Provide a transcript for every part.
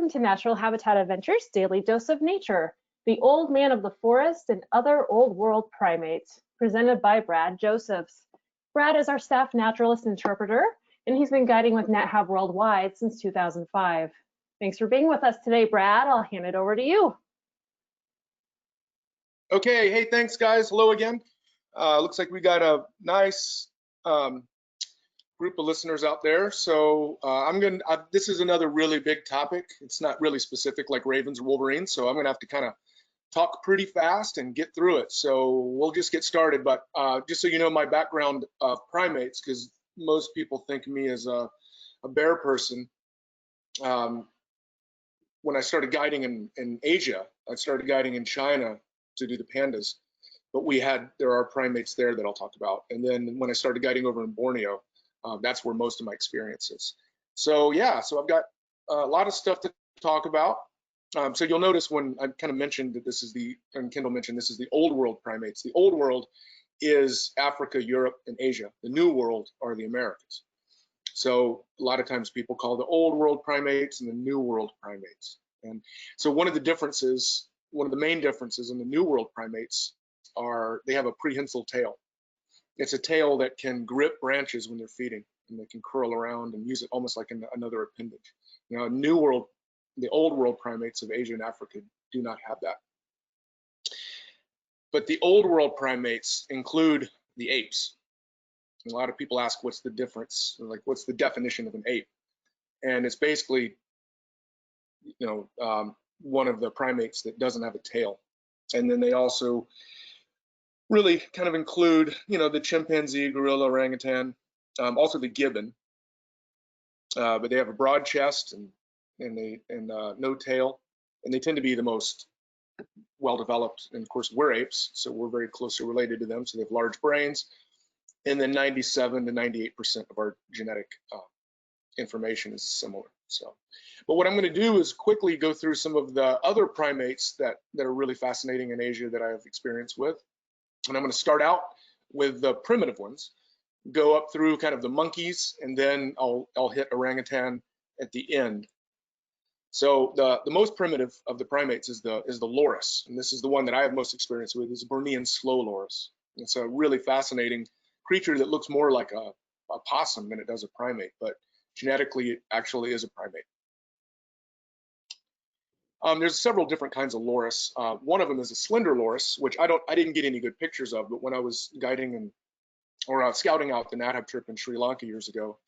Welcome to Natural Habitat Adventures Daily Dose of Nature, the old man of the forest and other old world primates, presented by Brad Josephs. Brad is our staff naturalist interpreter, and he's been guiding with NatHab Worldwide since 2005. Thanks for being with us today, Brad. I'll hand it over to you. Okay, hey, thanks guys. Hello again. Looks like we got a nice group of listeners out there. So this is another really big topic. It's not really specific like ravens or wolverines, so I'm gonna have to kind of talk pretty fast and get through it. So we'll just get started. But just so you know my background of primates, because most people think of me as a bear person. When I started guiding in Asia, I started guiding in China to do the pandas, but there are primates there that I'll talk about. And then when I started guiding over in Borneo, that's where most of my experience is. So yeah, so I've got a lot of stuff to talk about. So you'll notice when I kind of mentioned that and Kendall mentioned this is the old world primates. The old world is Africa, Europe, and Asia. The new world are the Americas. So a lot of times people call the old world primates and the new world primates. And so one of the main differences in the new world primates are they have a prehensile tail. It's a tail that can grip branches when they're feeding, and they can curl around and use it almost like another appendage. Now, the old world primates of Asia and Africa do not have that. But the old world primates include the apes. And a lot of people ask, what's the difference? Like, what's the definition of an ape? And it's basically, one of the primates that doesn't have a tail. And then they also really kind of include, the chimpanzee, gorilla, orangutan, also the gibbon, but they have a broad chest and no tail, and they tend to be the most well-developed. And of course, we're apes, so we're very closely related to them. So they have large brains, and then 97 to 98% of our genetic information is similar. So, but what I'm going to do is quickly go through some of the other primates that are really fascinating in Asia that I have experience with. And I'm going to start out with the primitive ones, go up through kind of the monkeys, and then I'll hit orangutan at the end. So the most primitive of the primates is the loris, and this is the one that I have most experience with. Is a Borneon slow loris. It's a really fascinating creature that looks more like a possum than it does a primate, but genetically it actually is a primate. There's several different kinds of loris. One of them is a slender loris, which I didn't get any good pictures of, but when I was guiding or scouting out the NatHab trip in Sri Lanka years ago,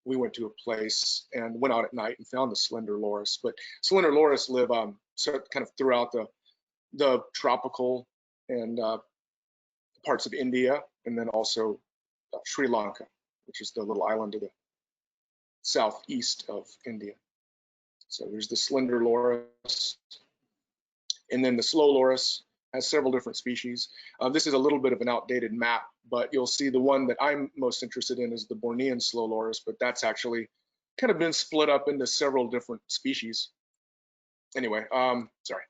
we went to a place and went out at night and found the slender loris. But slender loris live kind of throughout the tropical and parts of India, and then also Sri Lanka, which is the little island to the southeast of India. So there's the slender loris, and then the slow loris has several different species. This is a little bit of an outdated map, but you'll see the one that I'm most interested in is the Borneon slow loris, but that's actually kind of been split up into several different species. Anyway, sorry.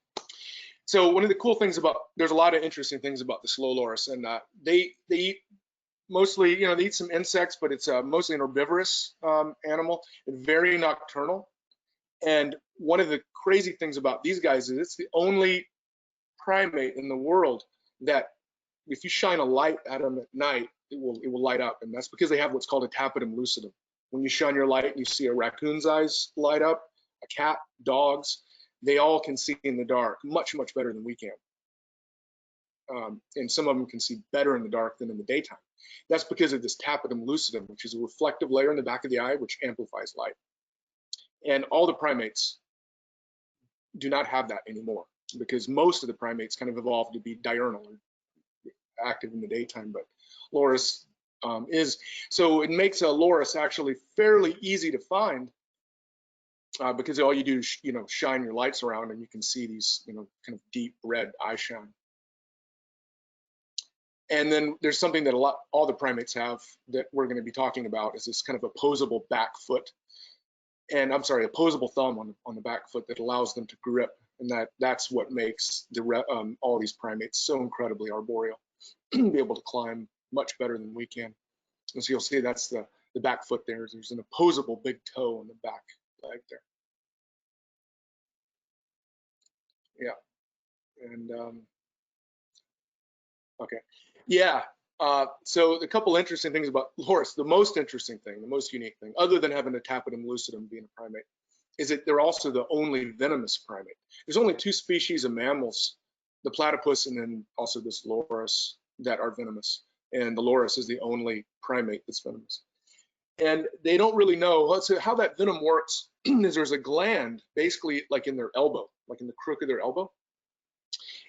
So one of the cool things there's a lot of interesting things about the slow loris, and they eat mostly, they eat some insects, but it's mostly an herbivorous animal and very nocturnal. And one of the crazy things about these guys is it's the only primate in the world that if you shine a light at them at night, it will light up. And that's because they have what's called a tapetum lucidum. When you shine your light and you see a raccoon's eyes light up, a cat, dogs, they all can see in the dark much, much better than we can. And some of them can see better in the dark than in the daytime. That's because of this tapetum lucidum, which is a reflective layer in the back of the eye, which amplifies light. And all the primates do not have that anymore, because most of the primates kind of evolved to be diurnal or active in the daytime, but loris is. So it makes a loris actually fairly easy to find because all you do is, shine your lights around and you can see these, kind of deep red eye shine. And then there's something that all the primates have that we're going to be talking about is this kind of opposable back foot. And opposable thumb on the back foot that allows them to grip, and that's what makes all these primates so incredibly arboreal, be able to climb much better than we can. And so you'll see that's the back foot there. There's an opposable big toe on the back leg there. Yeah, and okay, yeah. So a couple interesting things about loris. The most interesting thing, the most unique thing, other than having a tapetum lucidum being a primate, is that they're also the only venomous primate. There's only two species of mammals, the platypus and then also this loris, that are venomous. And the loris is the only primate that's venomous. And they don't really know how that venom works. Is there's a gland basically like in their elbow, like in the crook of their elbow,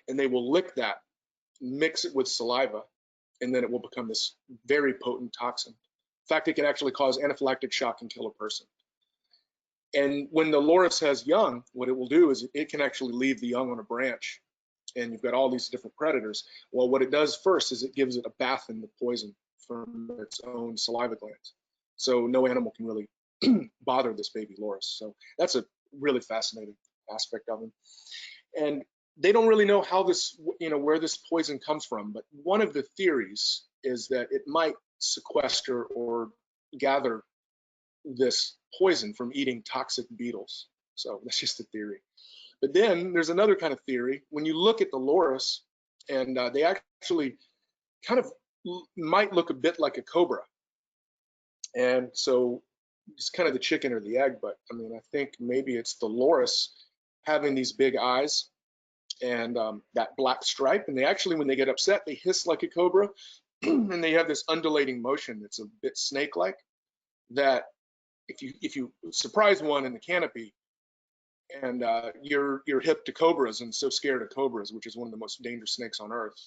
and they will lick that, mix it with saliva, and then it will become this very potent toxin. In fact, it can actually cause anaphylactic shock and kill a person. And when the loris has young, what it will do is it can actually leave the young on a branch, and you've got all these different predators. Well, what it does first is it gives it a bath in the poison from its own saliva glands. So no animal can really bother this baby loris. So that's a really fascinating aspect of them. And they don't really know how this, where this poison comes from, but one of the theories is that it might sequester or gather this poison from eating toxic beetles. So that's just a theory. But then there's another kind of theory. When you look at the loris, and they actually kind of might look a bit like a cobra. And so it's kind of the chicken or the egg, but I mean, I think maybe it's the loris having these big eyes and that black stripe. And they actually, when they get upset, they hiss like a cobra, and they have this undulating motion that's a bit snake-like. That if you surprise one in the canopy, and you're hip to cobras and so scared of cobras, which is one of the most dangerous snakes on earth.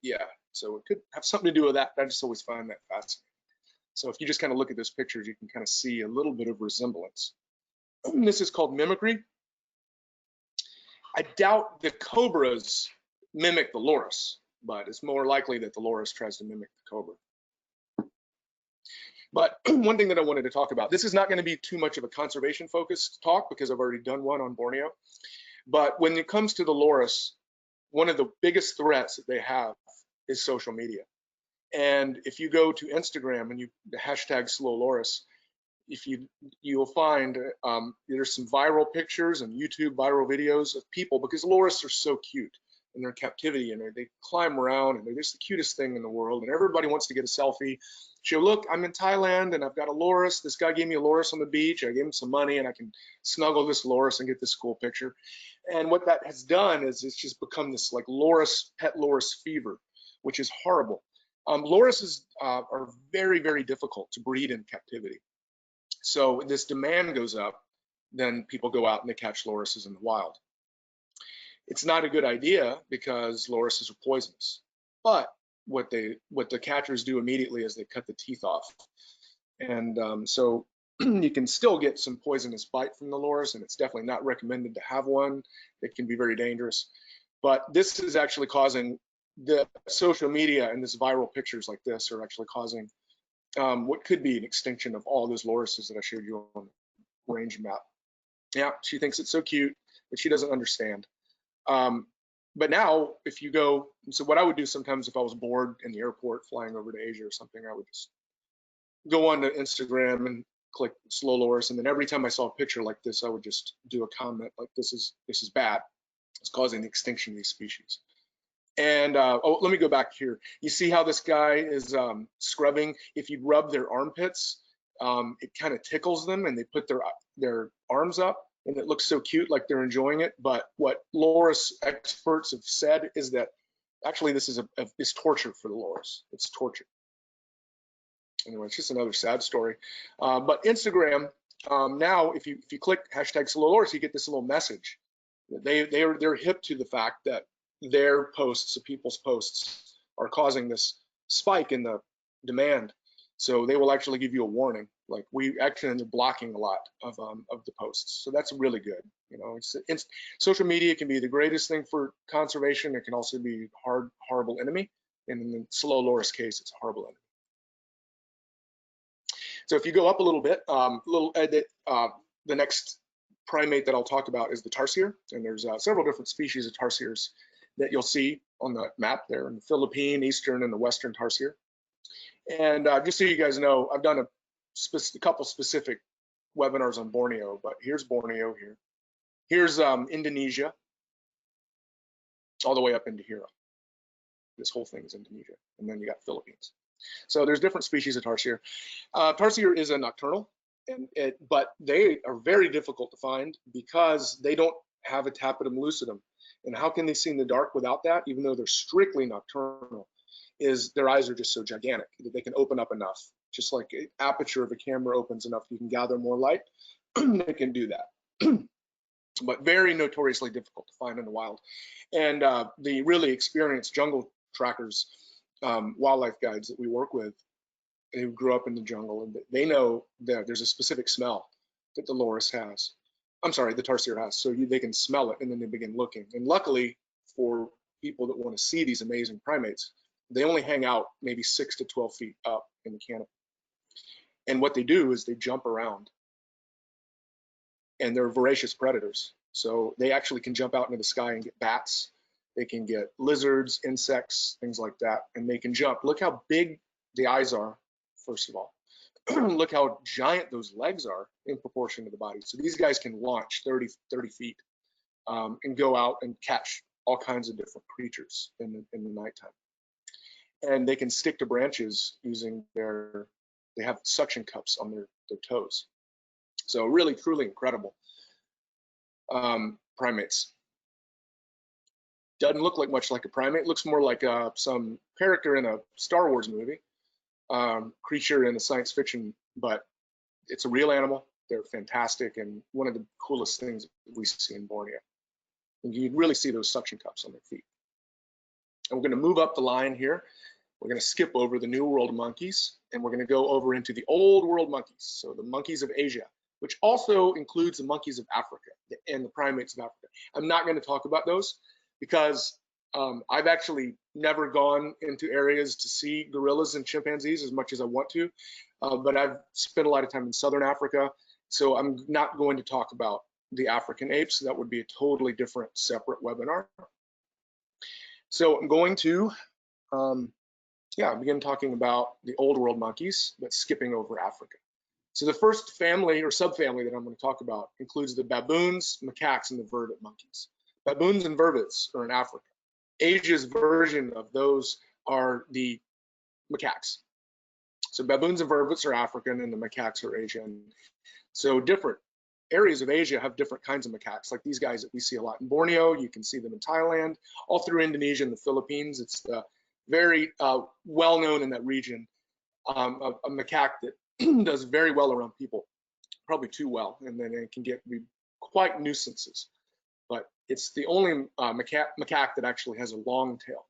Yeah, so it could have something to do with that. I just always find that fascinating. So if you just kind of look at those pictures, you can kind of see a little bit of resemblance. This is called mimicry. I doubt the cobras mimic the loris, but it's more likely that the loris tries to mimic the cobra. But one thing that I wanted to talk about, this is not going to be too much of a conservation focused talk because I've already done one on Borneo. But when it comes to the loris, one of the biggest threats that they have is social media. And if you go to Instagram and you hashtag slow loris, you'll find there's some viral pictures and YouTube viral videos of people, because loris are so cute in their captivity, and they climb around, and they're just the cutest thing in the world, and everybody wants to get a selfie. Show, look, I'm in Thailand and I've got a loris. This guy gave me a loris on the beach. I gave him some money and I can snuggle this loris and get this cool picture. And what that has done is it's just become this like pet loris fever, which is horrible. Lorises are very, very difficult to breed in captivity. So this demand goes up, then people go out and they catch lorises in the wild. It's not a good idea because lorises are poisonous. But what the catchers do immediately is they cut the teeth off. And so you can still get some poisonous bite from the loris, and it's definitely not recommended to have one. It can be very dangerous. But this is actually causing the social media, and this viral pictures like this are actually causing what could be an extinction of all those lorises that I showed you on the range map. Yeah, she thinks it's so cute, but she doesn't understand. But now, if you go, so what I would do sometimes if I was bored in the airport flying over to Asia or something, I would just go on to Instagram and click slow loris, and then every time I saw a picture like this, I would just do a comment like, this is bad. It's causing the extinction of these species. And oh, let me go back here. You see how this guy is scrubbing? If you rub their armpits, it kind of tickles them, and they put their arms up, and it looks so cute, like they're enjoying it. But what loris experts have said is that actually this is torture for the loris. It's torture. Anyway, it's just another sad story. But Instagram, now if you click hashtag slow loris, you get this little message. They're hip to the fact that their posts, people's posts, are causing this spike in the demand. So they will actually give you a warning. Like, we actually end up blocking a lot of the posts. So that's really good. You know, social media can be the greatest thing for conservation. It can also be horrible enemy. And in the slow loris case, it's a horrible enemy. So if you go up a little bit, the next primate that I'll talk about is the tarsier. And there's several different species of tarsiers that you'll see on the map there in the Philippine, Eastern, and the Western tarsier. And just so you guys know, I've done a couple specific webinars on Borneo, but here's Borneo here. Here's Indonesia. all the way up into here. This whole thing is Indonesia, and then you got Philippines. So there's different species of tarsier. Tarsier is a nocturnal, but they are very difficult to find because they don't have a tapetum lucidum. And how can they see in the dark without that, even though they're strictly nocturnal, is their eyes are just so gigantic that they can open up enough, just like an aperture of a camera opens enough, you can gather more light, they can do that. But very notoriously difficult to find in the wild. And the really experienced jungle trackers, wildlife guides that we work with, who grew up in the jungle, and they know that there's a specific smell that the loris has. I'm sorry, the tarsier has. So they can smell it, and then they begin looking. And luckily for people that want to see these amazing primates, they only hang out maybe 6 to 12 feet up in the canopy. And what they do is they jump around, and they're voracious predators. So they actually can jump out into the sky and get bats. They can get lizards, insects, things like that, and they can jump. Look how big the eyes are, first of all. Look how giant those legs are in proportion to the body. So these guys can launch 30 feet and go out and catch all kinds of different creatures in the nighttime. And they can stick to branches using they have suction cups on their toes. So really, truly incredible primates. Doesn't look like much like a primate. Looks more like some character in a Star Wars movie, creature in a science fiction, but it's a real animal. They're fantastic and one of the coolest things we see in Borneo. And you really see those suction cups on their feet. And we're going to move up the line here. We're going to skip over the New World monkeys, and we're going to go over into the Old World monkeys, so the monkeys of Asia, which also includes the monkeys of Africa and the primates of Africa. I'm not going to talk about those because I've actually never gone into areas to see gorillas and chimpanzees as much as I want to, but I've spent a lot of time in Southern Africa, so I'm not going to talk about the African apes. That would be a totally different, separate webinar. So I'm going to begin talking about the Old World monkeys, but skipping over Africa. So the first family or subfamily that I'm going to talk about includes the baboons, macaques, and the vervet monkeys. Baboons and vervets are in Africa. Asia's version of those are the macaques. So baboons and vervets are African, and the macaques are Asian. So different areas of Asia have different kinds of macaques, like these guys that we see a lot in Borneo. You can see them in Thailand, all through Indonesia and the Philippines. It's very well known in that region. A macaque that does very well around people, probably too well, and then it can be quite nuisances. But it's the only macaque that actually has a long tail.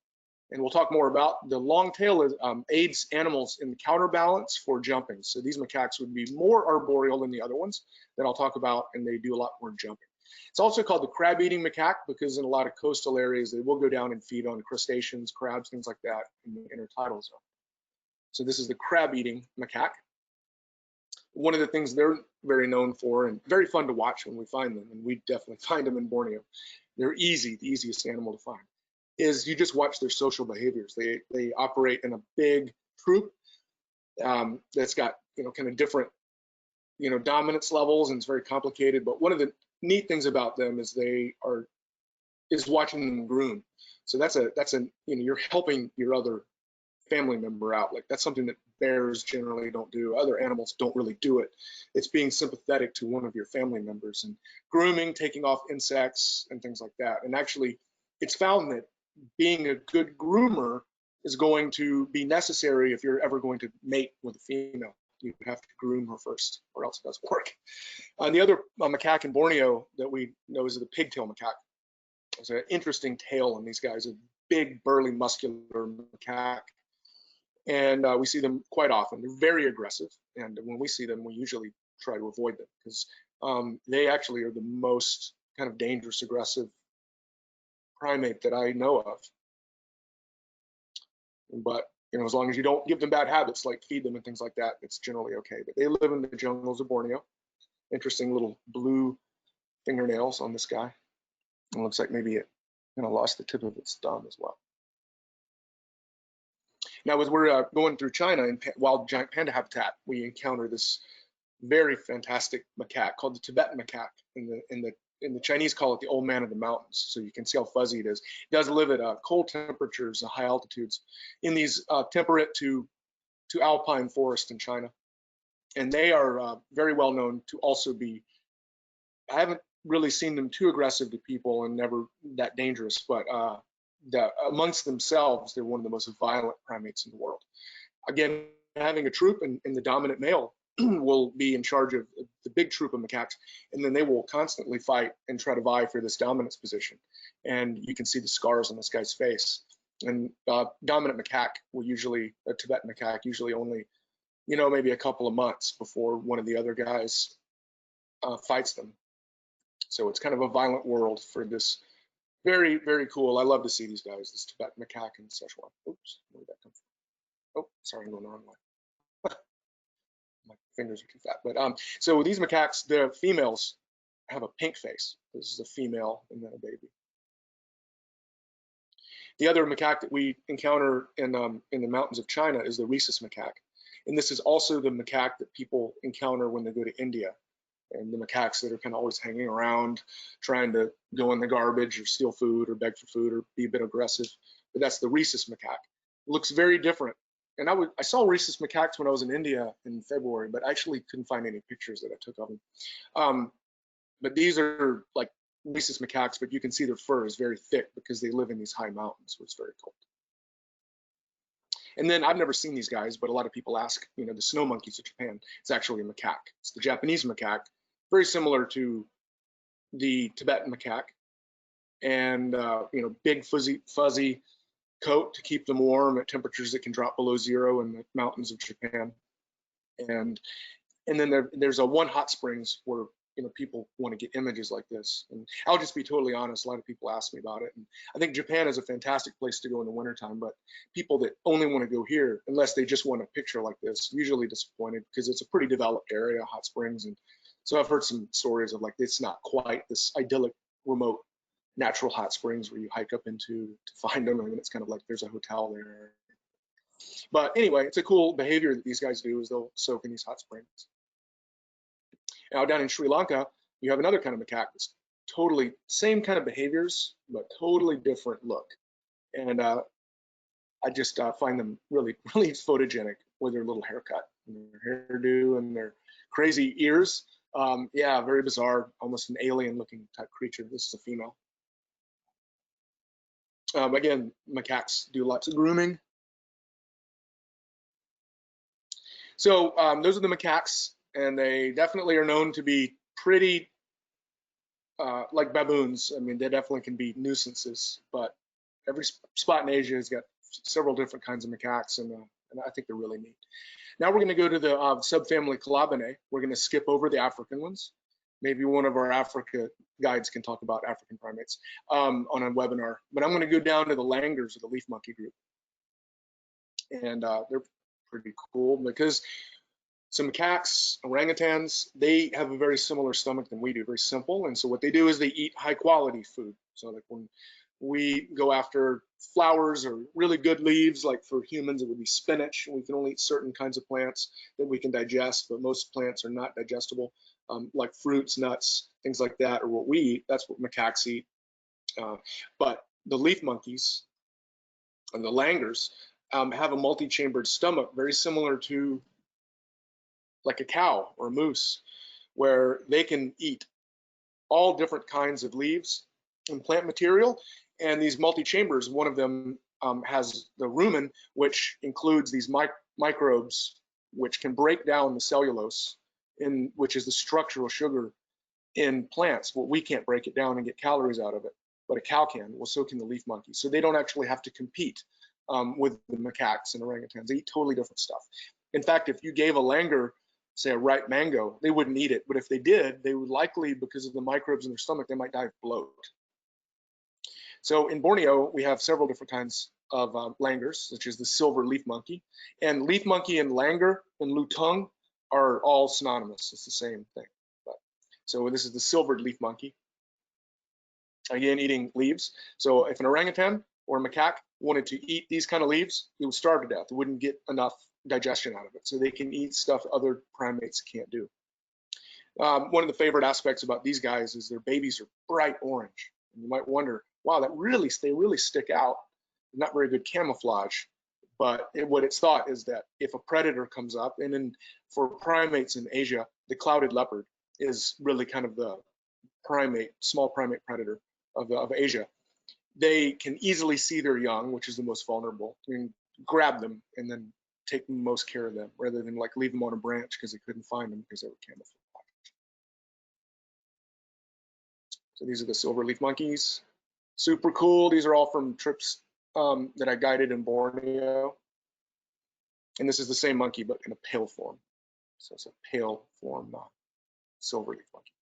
And we'll talk more about the long tail aids animals in the counterbalance for jumping. So these macaques would be more arboreal than the other ones that I'll talk about, and they do a lot more jumping. It's also called the crab-eating macaque because in a lot of coastal areas, they will go down and feed on crustaceans, crabs, things like that in the intertidal zone. So this is the crab-eating macaque. One of the things they're very known for and very fun to watch when we find them, and we definitely find them in Borneo. They're easy, the easiest animal to find, is you just watch their social behaviors. They operate in a big troop that's got kind of different dominance levels, and it's very complicated. But one of the neat things about them is watching them groom. So that's you're helping your other family member out. Like that's something that bears generally don't do. Other animals don't really do it. It's being sympathetic to one of your family members and grooming, taking off insects and things like that. And actually, it's found that being a good groomer is going to be necessary if you're ever going to mate with a female. You have to groom her first, or else it doesn't work. The other macaque in Borneo that we know is the pigtail macaque. There's an interesting tail on these guys, a big, burly, muscular macaque. And we see them quite often. They're very aggressive. And when we see them, we usually try to avoid them because they actually are the most kind of dangerous, aggressive primate that I know of. But as long as you don't give them bad habits, like feed them and things like that, it's generally okay. But they live in the jungles of Borneo. Interesting little blue fingernails on this guy. It looks like maybe it lost the tip of its thumb as well. Now, as we're going through China in wild giant panda habitat, we encounter this very fantastic macaque called the Tibetan macaque in and the Chinese call it the old man of the mountains. So you can see how fuzzy it is. It does live at cold temperatures, high altitudes, in these temperate to alpine forest in China. And they are very well known to also be, I haven't really seen them too aggressive to people and never that dangerous, but amongst themselves, they're one of the most violent primates in the world. Again, having a troop and the dominant male will be in charge of the big troop of macaques, and then they will constantly fight and try to vie for this dominance position. And you can see the scars on this guy's face. And dominant macaque will usually, a Tibetan macaque, usually only, you know, maybe a couple of months before one of the other guys fights them. So it's kind of a violent world for this. Very, very cool. I love to see these guys, this Tibetan macaque in Sichuan. Oops, where did that come from? Oh, sorry, I'm going the wrong way. My fingers are too fat. But so these macaques, the females have a pink face. This is a female and then a baby. The other macaque that we encounter in the mountains of China is the Rhesus macaque. And this is also the macaque that people encounter when they go to India. And the macaques that are kind of always hanging around, trying to go in the garbage or steal food or beg for food or be a bit aggressive. But that's the Rhesus macaque. It looks very different. And I saw Rhesus macaques when I was in India in February, but I actually couldn't find any pictures that I took of them. But these are like Rhesus macaques, but you can see their fur is very thick because they live in these high mountains where it's very cold. And then I've never seen these guys, but a lot of people ask, you know, the snow monkeys of Japan, it's actually a macaque. It's the Japanese macaque, very similar to the Tibetan macaque. And, you know, big fuzzy coat to keep them warm at temperatures that can drop below 0 in the mountains of Japan. And then there's a one hot springs where, you know, people want to get images like this. And I'll just be totally honest, a lot of people ask me about it. And I think Japan is a fantastic place to go in the wintertime, but people that only want to go here, unless they just want a picture like this, usually disappointed because it's a pretty developed area, hot springs. And so I've heard some stories of like, it's not quite this idyllic, remote, natural hot springs where you hike up into to find them. I mean, it's kind of like there's a hotel there. But anyway, it's a cool behavior that these guys do is they'll soak in these hot springs. Now down in Sri Lanka, you have another kind of macaque that's totally same kind of behaviors, but totally different look. And I just find them really, really photogenic with their little haircut and their hairdo and their crazy ears. Yeah, very bizarre, almost an alien looking type creature. This is a female. Again, macaques do lots of grooming. So those are the macaques, and they definitely are known to be pretty like baboons. I mean, they definitely can be nuisances, but every spot in Asia has got several different kinds of macaques, and I think they're really neat. Now we're going to go to the subfamily Calabinae. We're going to skip over the African ones. Maybe one of our Africa guides can talk about African primates on a webinar. But I'm going to go down to the Langurs of the leaf monkey group. And they're pretty cool because some macaques, orangutans, they have a very similar stomach than we do, very simple. And so what they do is they eat high quality food. So like when we go after flowers or really good leaves, like for humans, it would be spinach. We can only eat certain kinds of plants that we can digest, but most plants are not digestible. Like fruits, nuts, things like that, or what we eat, that's what macaques eat. But the leaf monkeys and the langurs have a multi-chambered stomach, very similar to like a cow or a moose, where they can eat all different kinds of leaves and plant material. And these multi-chambers, one of them has the rumen, which includes these microbes, which can break down the cellulose, which is the structural sugar in plants. Well, we can't break it down and get calories out of it, but a cow can. Well, so can the leaf monkey. So they don't actually have to compete with the macaques and orangutans. They eat totally different stuff. In fact, if you gave a langur, say a ripe mango, they wouldn't eat it. But if they did, they would likely, because of the microbes in their stomach, they might die of bloat. So in Borneo, we have several different kinds of langurs, such as the silver leaf monkey. And leaf monkey and langur and lutung are all synonymous. It's the same thing. So this is the silvered leaf monkey. Again, eating leaves. So if an orangutan or a macaque wanted to eat these kind of leaves, it would starve to death. It wouldn't get enough digestion out of it. So they can eat stuff other primates can't do. One of the favorite aspects about these guys is their babies are bright orange. And you might wonder, wow, they really stick out. Not very good camouflage. But what it's thought is that if a predator comes up, and then for primates in Asia, the clouded leopard is really kind of the small primate predator of Asia. They can easily see their young, which is the most vulnerable, and grab them and then take the most care of them, rather than like leave them on a branch because they couldn't find them because they were camouflaged. So these are the silverleaf monkeys. Super cool. These are all from trips that I guided in Borneo. And this is the same monkey, but in a pale form. So it's a pale form silverleaf monkey.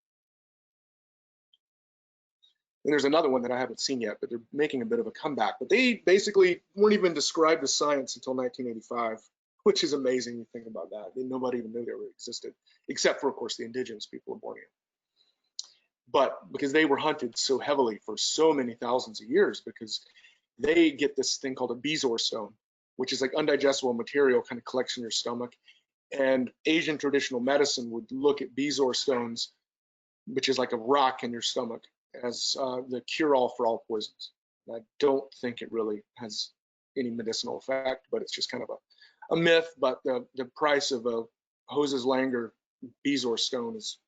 And there's another one that I haven't seen yet, but they're making a bit of a comeback. But they basically weren't even described as science until 1985, which is amazing. You think about that. Nobody even knew they ever existed, except for, of course, the indigenous people of Borneo. But because they were hunted so heavily for so many thousands of years, because they get this thing called a bezoar stone, which is like undigestible material, kind of collects in your stomach. And Asian traditional medicine would look at bezoar stones, which is like a rock in your stomach, as the cure-all for all poisons. And I don't think it really has any medicinal effect, but it's just kind of a myth. But the price of a Rhesus Langur bezoar stone is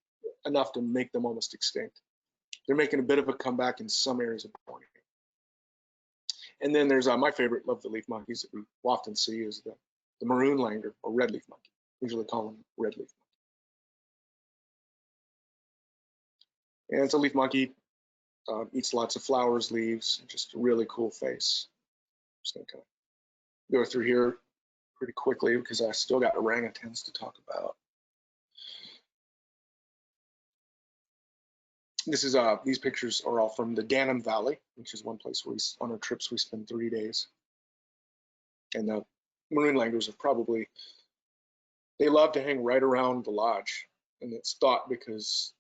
enough to make them almost extinct. They're making a bit of a comeback in some areas of Borneo. And then there's my favorite of the leaf monkeys that we often see is the maroon langur or red leaf monkey. Usually call them red leaf monkey. And it's a leaf monkey, eats lots of flowers, leaves, just a really cool face. I'm just gonna kind of go through here pretty quickly because I still got orangutans to talk about. This is these pictures are all from the Danum Valley, which is one place where on our trips we spend 3 days. And the maroon langurs are probably, they love to hang right around the lodge, and it's thought because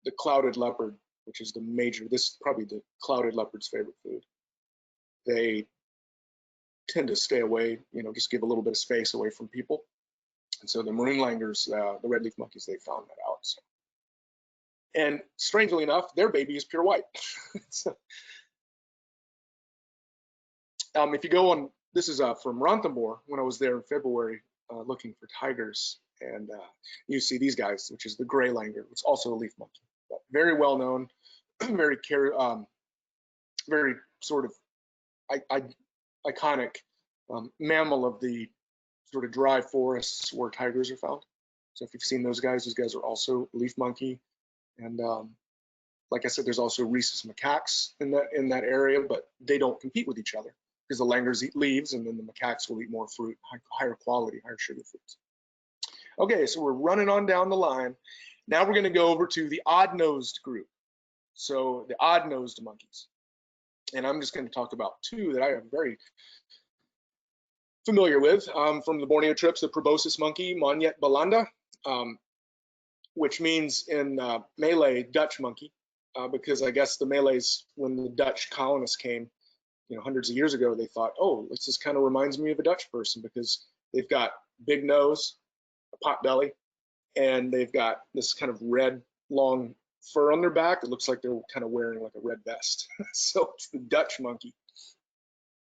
the clouded leopard, which is this is probably the clouded leopard's favorite food. They tend to stay away, just give a little bit of space away from people. And so the maroon langurs, the red leaf monkeys, they found that out. So. And strangely enough, their baby is pure white. So, if you go on, this is from Ranthambore when I was there in February looking for tigers, and you see these guys, which is the gray langur. It's also a leaf monkey, but very well known, very sort of iconic mammal of the sort of dry forests where tigers are found. So if you've seen those guys are also leaf monkey. And like I said, there's also Rhesus macaques in that area, but they don't compete with each other because the langurs eat leaves, and then the macaques will eat more fruit, higher quality, higher sugar fruits. Okay, so we're running on down the line. Now we're going to go over to the odd-nosed group. So the odd-nosed monkeys, and I'm just going to talk about two that I am very familiar with from the Borneo trips: the proboscis monkey, Monyet belanda. Which means in Malay, Dutch monkey, because I guess the Malays, when the Dutch colonists came, hundreds of years ago, they thought, oh, this just kind of reminds me of a Dutch person because they've got big nose, a pot belly, and they've got this kind of red, long fur on their back. It looks like they're kind of wearing like a red vest. So it's the Dutch monkey.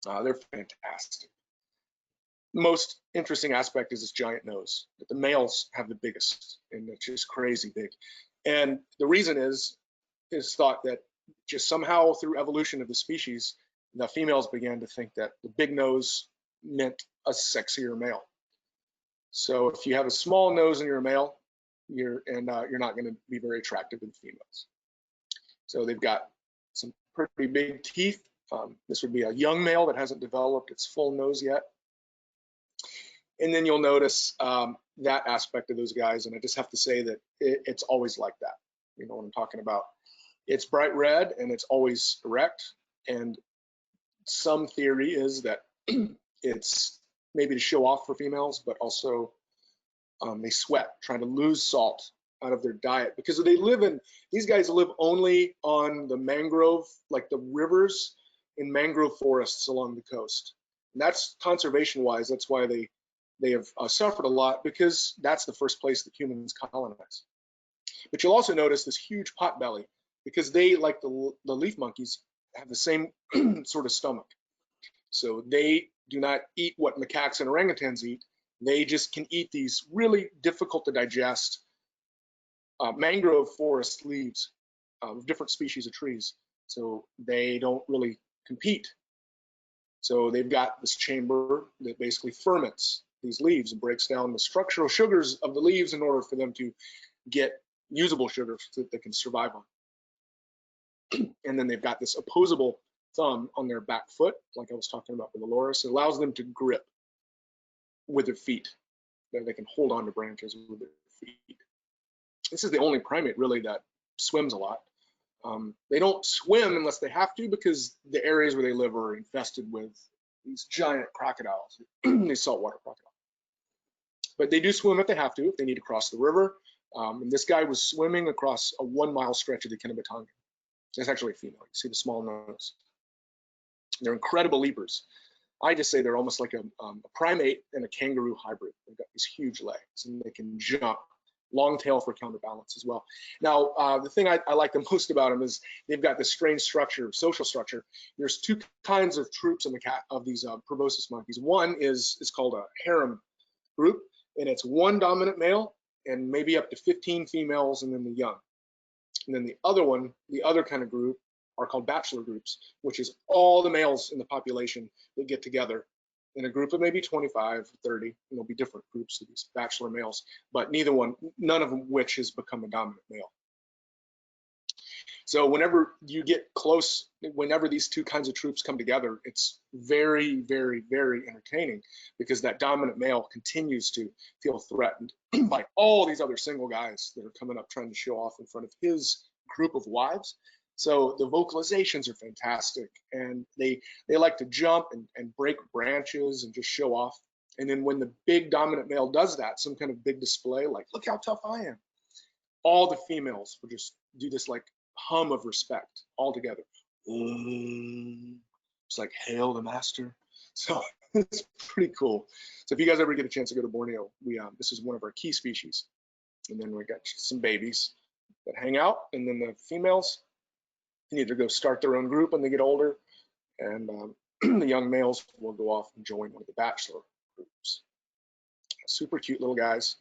They're fantastic. The most interesting aspect is this giant nose that the males have the biggest, and it's just crazy big. And the reason is thought that just somehow through evolution of the species, the females began to think that the big nose meant a sexier male. So if you have a small nose and you're a male, you're not going to be very attractive to the females. So they've got some pretty big teeth. This would be a young male that hasn't developed its full nose yet. And then you'll notice that aspect of those guys, and I just have to say that it's always like that. You know what I'm talking about. It's bright red and it's always erect, and some theory is that it's maybe to show off for females, but also they sweat trying to lose salt out of their diet because these guys live only on the mangrove, like the rivers in mangrove forests along the coast. And that's conservation wise, that's why they have suffered a lot, because that's the first place that humans colonize. But you'll also notice this huge pot belly because they, like the leaf monkeys, have the same sort of stomach. So they do not eat what macaques and orangutans eat. They just can eat these really difficult to digest mangrove forest leaves of different species of trees. So they don't really compete. So they've got this chamber that basically ferments these leaves and breaks down the structural sugars of the leaves in order for them to get usable sugars that they can survive on. And then they've got this opposable thumb on their back foot, like I was talking about with the loris. It allows them to grip with their feet. They can hold on to branches with their feet. This is the only primate really that swims a lot. They don't swim unless they have to because the areas where they live are infested with these giant crocodiles, these saltwater crocodiles. But they do swim if they have to, if they need to cross the river. And this guy was swimming across a 1 mile stretch of the Kennebetangan. That's actually a female. You see the small nose. They're incredible leapers. I just say they're almost like a primate and a kangaroo hybrid. They've got these huge legs and they can jump. Long tail for counterbalance as well. Now, the thing I like the most about them is they've got this strange structure, social structure. There's two kinds of troops in of these proboscis monkeys. One is called a harem group, and it's one dominant male and maybe up to 15 females and then the young. And then the other one, the other kind of group, are called bachelor groups, which is all the males in the population that get together in a group of maybe 25, 30, and there'll be different groups of these bachelor males, but none of them which has become a dominant male. So whenever you get close, whenever these two kinds of troops come together, it's very, very, very entertaining because that dominant male continues to feel threatened by all these other single guys that are coming up trying to show off in front of his group of wives. So the vocalizations are fantastic, and they like to jump and break branches and just show off. And then when the big dominant male does that, some kind of big display, like, look how tough I am, all the females will just do this like hum of respect all together. It's like, hail the master. So it's pretty cool. So if you guys ever get a chance to go to Borneo, this is one of our key species. And then we got some babies that hang out, and then the females can either go start their own group when they get older, and the young males will go off and join one of the bachelor groups. Super cute little guys.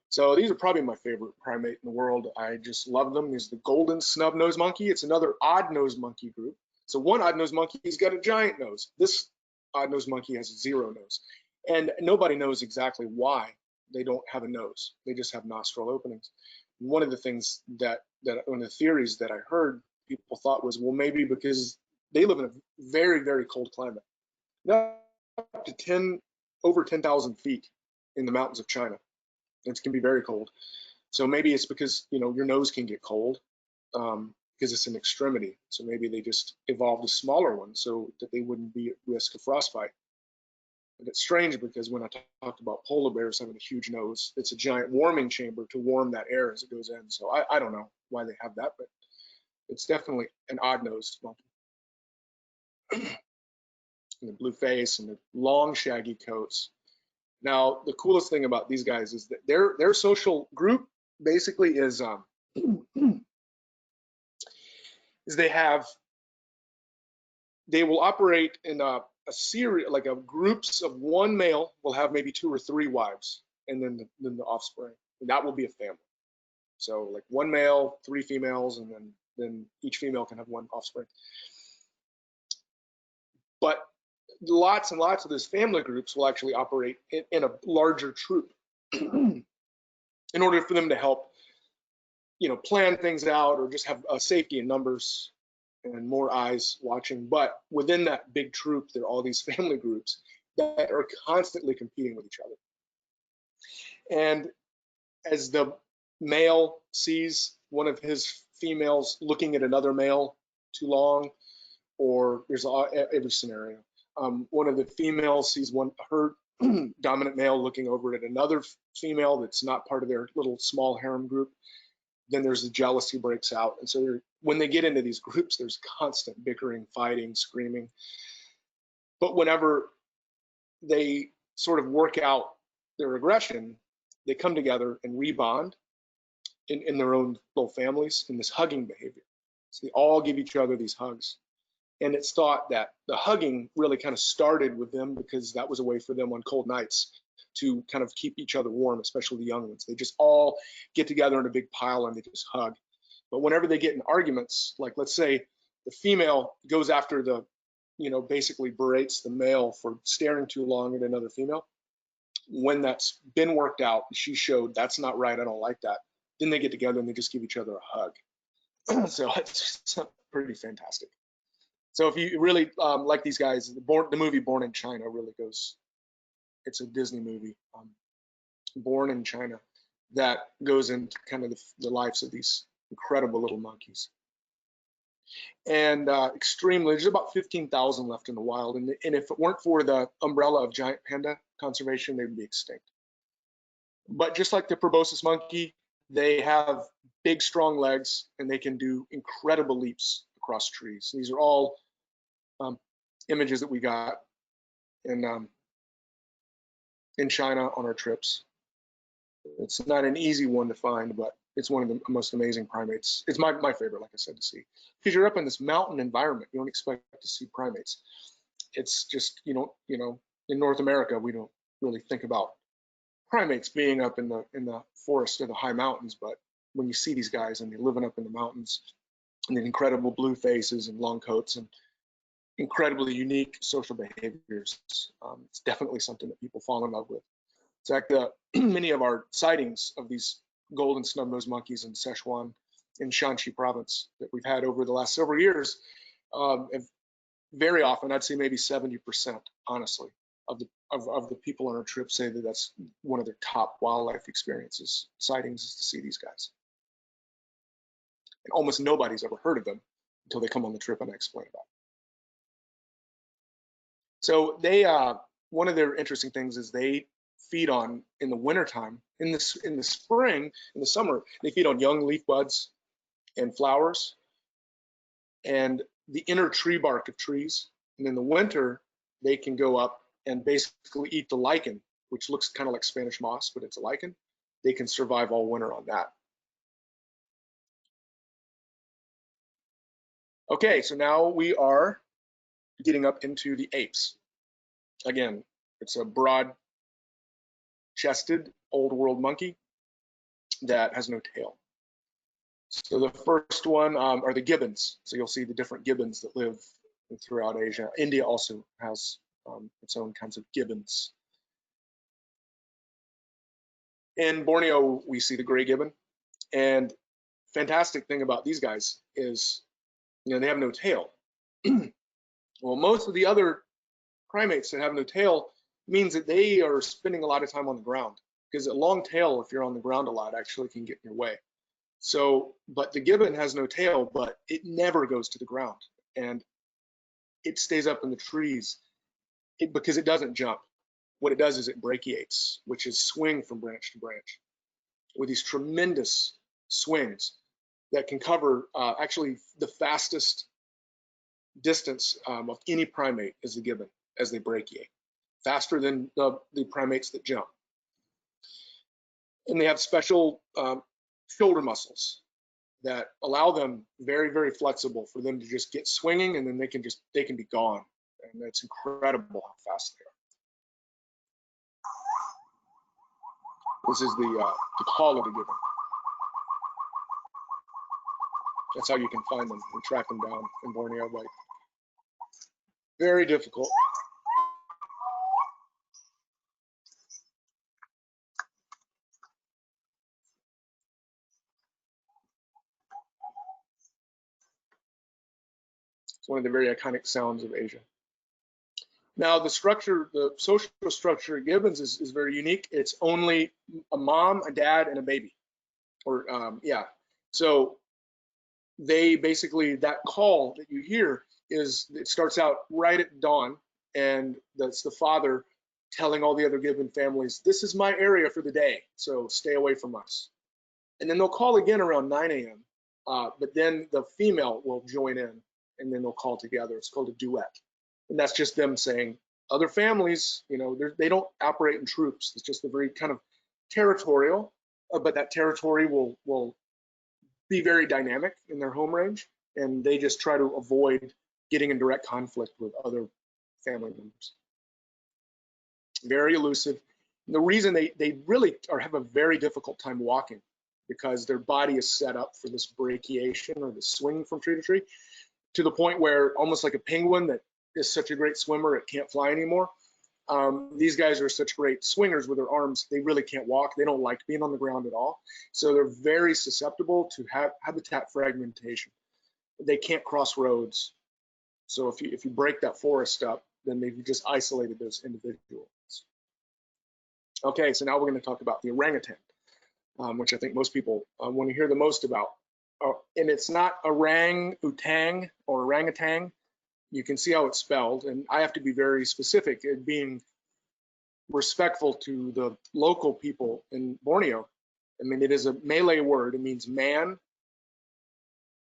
So these are probably my favorite primate in the world. I just love them. There's the golden snub-nosed monkey. It's another odd-nosed monkey group. So one odd-nosed monkey's got a giant nose. This odd-nosed monkey has a zero nose. And nobody knows exactly why they don't have a nose. They just have nostril openings. One of the things one of the theories that I heard people thought was, well, maybe because they live in a very, very cold climate, up to over 10,000 feet in the mountains of China. It can be very cold. So maybe it's because, your nose can get cold because it's an extremity. So maybe they just evolved a smaller one so that they wouldn't be at risk of frostbite. And it's strange because when I talked about polar bears having a huge nose, it's a giant warming chamber to warm that air as it goes in. So I don't know why they have that, but it's definitely an odd-nosed monkey. And the blue face and the long shaggy coats. Now, the coolest thing about these guys is that their social group basically is they will operate in a series, like groups of one male will have maybe 2 or 3 wives, and then the offspring, and that will be a family. So like one male, 3 females, and then each female can have 1 offspring. But lots and lots of those family groups will actually operate in a larger troop in order for them to help, plan things out or just have a safety in numbers and more eyes watching. But within that big troop, there are all these family groups that are constantly competing with each other. And as the male sees one of his females looking at another male too long, or there's every scenario. One of the females sees her dominant male looking over at another female that's not part of their little small harem group. Then there's the jealousy breaks out. And so when they get into these groups, there's constant bickering, fighting, screaming. But whenever they sort of work out their aggression, they come together and rebond. in their own little families in this hugging behavior. So they all give each other these hugs. And it's thought that the hugging really kind of started with them because that was a way for them on cold nights to kind of keep each other warm, especially the young ones. They just all get together in a big pile and they just hug. But whenever they get in arguments, like let's say the female goes after the, basically berates the male for staring too long at another female, when that's been worked out, she showed that's not right, I don't like that, then they get together and they just give each other a hug. So it's pretty fantastic. So if you really like these guys, the movie Born in China really goes, it's a Disney movie, Born in China, that goes into kind of the lives of these incredible little monkeys. And extremely, there's about 15,000 left in the wild. And if it weren't for the umbrella of giant panda conservation, they would be extinct. But just like the proboscis monkey, they have big, strong legs, and they can do incredible leaps across trees. These are all images that we got in China on our trips. It's not an easy one to find, but it's one of the most amazing primates. It's my favorite, like I said, to see. Because you're up in this mountain environment, you don't expect to see primates. It's just, in North America, we don't really think about primates being up in the forest or the high mountains, but when you see these guys and they're living up in the mountains and the incredible blue faces and long coats and incredibly unique social behaviors, it's definitely something that people fall in love with. In fact, many of our sightings of these golden snub-nosed monkeys in Sichuan in Shanxi province that we've had over the last several years, very often, I'd say maybe 70%, honestly, of the people on our trip say that that's one of their top wildlife experiences, sightings, is to see these guys. And almost nobody's ever heard of them until they come on the trip and I explain about it. So they, one of their interesting things is they feed on, in the wintertime, in the spring, in the summer, they feed on young leaf buds and flowers and the inner tree bark of trees. And in the winter, they can go up and basically eat the lichen, which looks kind of like Spanish moss, but it's a lichen. They can survive all winter on that. Okay, so now we are getting up into the apes. Again, it's a broad-chested old world monkey that has no tail. So the first one are the gibbons. So you'll see the different gibbons that live throughout Asia. India also has its own kinds of gibbons. In Borneo, we see the gray gibbon. And fantastic thing about these guys is, they have no tail. Well, most of the other primates that have no tail means that they are spending a lot of time on the ground, because a long tail, if you're on the ground a lot, actually can get in your way. So, but the gibbon has no tail, but it never goes to the ground, and it stays up in the trees because it doesn't jump. What it does is it brachiates, which is swing from branch to branch, with these tremendous swings that can cover actually the fastest distance of any primate is the gibbon as they brachiate, faster than the primates that jump. And they have special shoulder muscles that allow them, very, very flexible, for them to just get swinging, and then they can be gone. And it's incredible how fast they are. This is the call of the gibbon. That's how you can find them and track them down in Borneo. Like, very difficult. It's one of the very iconic sounds of Asia. Now, the structure, the social structure of gibbons is very unique. It's only a mom, a dad, and a baby. Or, yeah. So they basically, that call that you hear it starts out right at dawn, and that's the father telling all the other gibbon families, this is my area for the day, so stay away from us. And then they'll call again around 9 a.m., but then the female will join in, and then they'll call together. It's called a duet. And that's just them saying, other families, they don't operate in troops. It's just a very kind of territorial, but that territory will be very dynamic in their home range, and they just try to avoid getting in direct conflict with other family members. Very elusive. And the reason they really have a very difficult time walking, because their body is set up for this brachiation or the swing from tree to the point where, almost like a penguin that is such a great swimmer it can't fly anymore. These guys are such great swingers with their arms, they really can't walk. They don't like being on the ground at all. So they're very susceptible to habitat fragmentation. They can't cross roads. So if you break that forest up, then they've just isolated those individuals. Okay, so now we're going to talk about the orangutan, which I think most people want to hear the most about. And it's not orangutan or orangutan. You can see how it's spelled, and I have to be very specific in being respectful to the local people in Borneo. I mean, it is a Malay word. It means man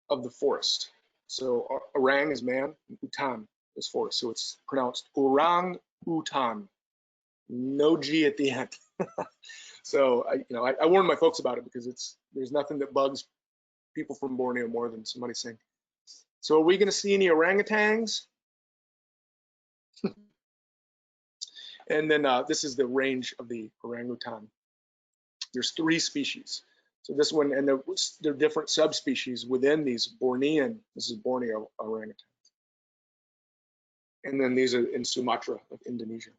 of the forest. So orang is man, utan is forest. So it's pronounced orangutan, no G at the end. So I warn my folks about it, because there's nothing that bugs people from Borneo more than somebody saying, so are we going to see any orangutans? And then this is the range of the orangutan. There's 3 species. So this one, and there are different subspecies within these Borneon. This is Borneo orangutan. And then these are in Sumatra of Indonesia.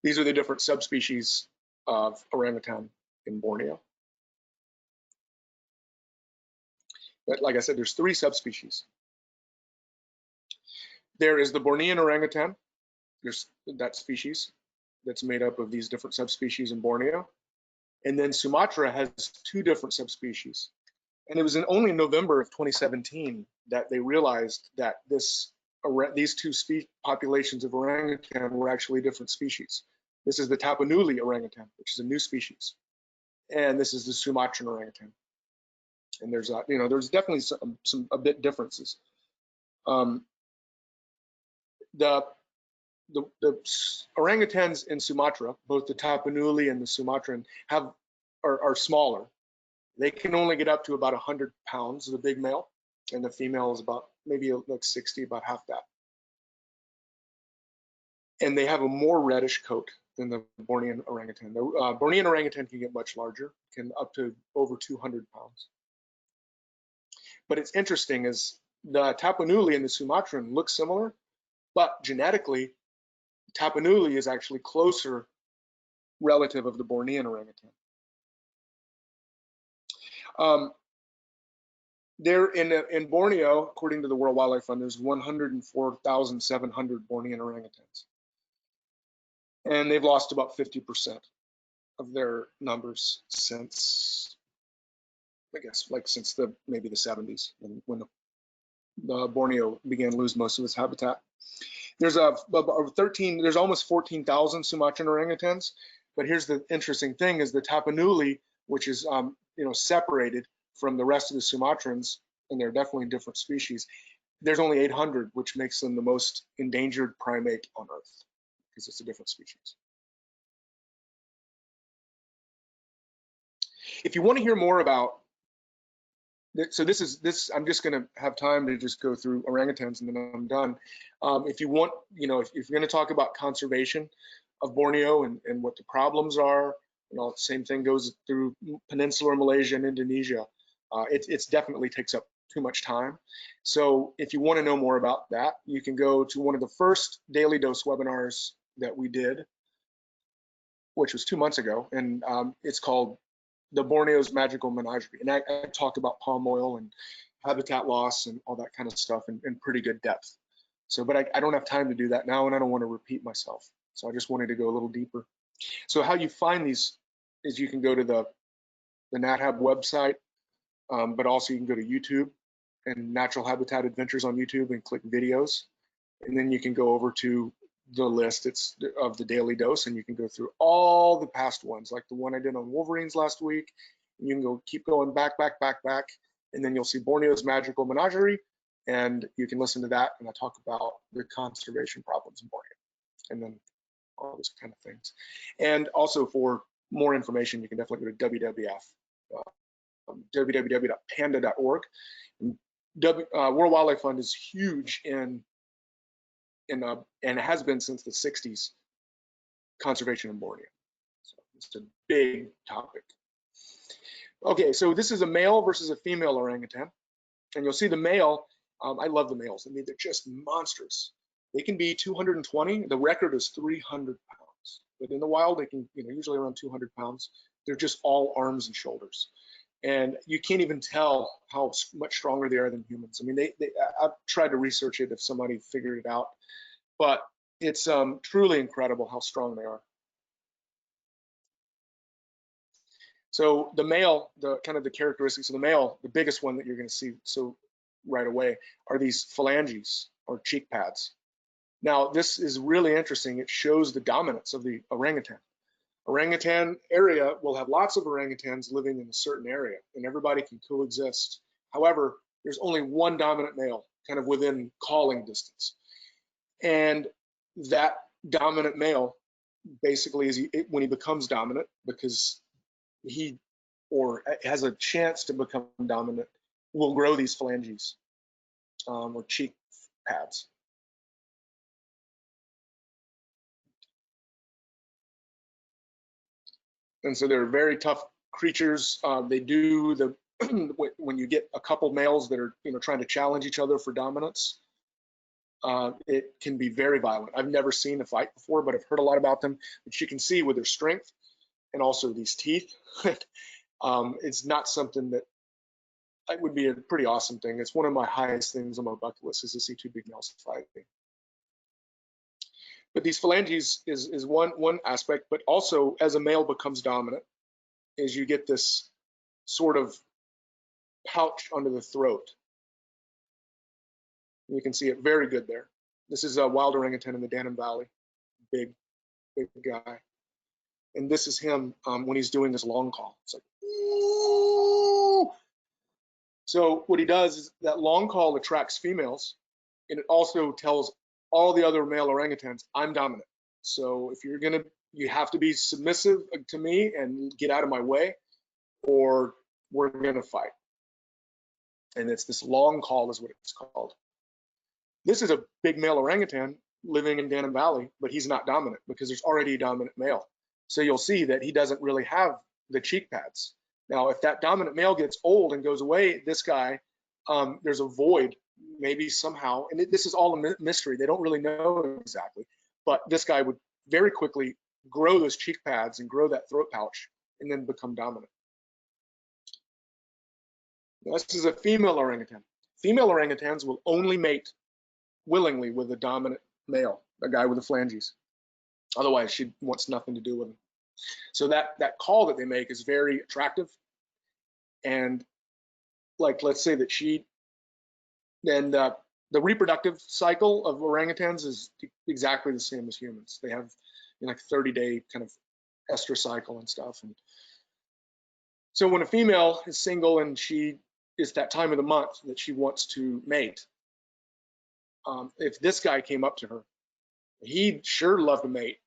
These are the different subspecies of orangutan in Borneo. But like I said, there's 3 subspecies. There is the Bornean orangutan. There's that species that's made up of these different subspecies in Borneo. And then Sumatra has 2 different subspecies. And it was only in November of 2017 that they realized that these 2 populations of orangutan were actually different species. This is the Tapanuli orangutan, which is a new species. And this is the Sumatran orangutan. And there's definitely a bit differences. The orangutans in Sumatra, both the Tapanuli and the Sumatran, are smaller. They can only get up to about 100 pounds, the big male, and the female is about maybe like 60, about half that. And they have a more reddish coat than the Bornean orangutan. The Bornean orangutan can get much larger, can up to over 200 pounds. But it's interesting is the Tapanuli and the Sumatran look similar, but genetically, Tapanuli is actually closer relative of the Bornean orangutan. There in Borneo, according to the World Wildlife Fund, there's 104,700 Bornean orangutans. And they've lost about 50% of their numbers since, I guess, since maybe the 70s, when the Borneo began to lose most of its habitat. There's there's almost 14,000 Sumatran orangutans. But here's the interesting thing: is the Tapanuli, which is separated from the rest of the Sumatrans, and they're definitely different species. There's only 800, which makes them the most endangered primate on Earth, because it's a different species. If you want to hear more about, so this, I'm just going to have time to just go through orangutans and then I'm done. If you want, if you're going to talk about conservation of Borneo and what the problems are, the same thing goes through peninsular Malaysia and Indonesia. It definitely takes up too much time. So if you want to know more about that, you can go to one of the first Daily Dose webinars that we did, which was 2 months ago, and it's called The Borneo's Magical Menagerie. And I talked about palm oil and habitat loss and all that kind of stuff in pretty good depth. So, but I don't have time to do that now, and I don't want to repeat myself. So I just wanted to go a little deeper. So how you find these is you can go to the NatHab website, but also you can go to YouTube and Natural Habitat Adventures on YouTube and click videos. And then you can go over to the list of the Daily Dose, and you can go through all the past ones, like the one I did on wolverines last week. And you can keep going back, and then you'll see Borneo's Magical Menagerie, And you can listen to that, and I talk about the conservation problems in Borneo, and then all those kind of things. And also for more information, you can definitely go to www.panda.org. World Wildlife Fund is huge in and it has been since the 60s, conservation in Borneo. So it's a big topic. Okay, so this is a male versus a female orangutan. And you'll see the male, I love the males. I mean, they're just monstrous. They can be 220. The record is 300 pounds. But in the wild, they can, usually around 200 pounds. They're just all arms and shoulders. And you can't even tell how much stronger they are than humans. I mean, I've tried to research it if somebody figured it out, but it's truly incredible how strong they are. So the male, the characteristics of the male, the biggest one that you're going to see right away are these phalanges or cheek pads. Now, this is really interesting. It shows the dominance of the orangutan. Orangutan area will have lots of orangutans living in a certain area, and everybody can coexist. However, there's only one dominant male, kind of within calling distance. And that dominant male basically is when he becomes dominant, because he or has a chance to become dominant, will grow these phalanges or cheek pads. And so they're very tough creatures. They do the when you get a couple males that are trying to challenge each other for dominance, it can be very violent. I've never seen a fight before, but I've heard a lot about them. But you can see with their strength and also these teeth, it's not something that would be a pretty awesome thing. It's one of my highest things on my bucket list, is to see two big males fighting. But these phalanges is one aspect, but also as a male becomes dominant, is you get this sort of pouch under the throat. You can see it very good there. This is a wild orangutan in the Danum Valley, big guy. And this is him when he's doing this long call. It's like, ooh. So what he does is that long call attracts females, and it also tells all the other male orangutans, I'm dominant. So if you're you have to be submissive to me and get out of my way, or we're gonna fight. And it's this long call is what it's called. This is a big male orangutan living in Danum Valley, but he's not dominant because there's already a dominant male. So you'll see that he doesn't really have the cheek pads. Now, if that dominant male gets old and goes away, this guy, there's a void, maybe somehow, and this is all a mystery. They don't really know exactly, but this guy would very quickly grow those cheek pads and grow that throat pouch and then become dominant. Now, this is a female orangutan. Female orangutans will only mate willingly with a dominant male, a guy with the phalanges. Otherwise, she wants nothing to do with him. So that call that they make is very attractive. And like, let's say that the reproductive cycle of orangutans is exactly the same as humans. They have like 30-day kind of estrous cycle and stuff. And so when a female is single and it's that time of the month that she wants to mate, if this guy came up to her, he'd sure love to mate,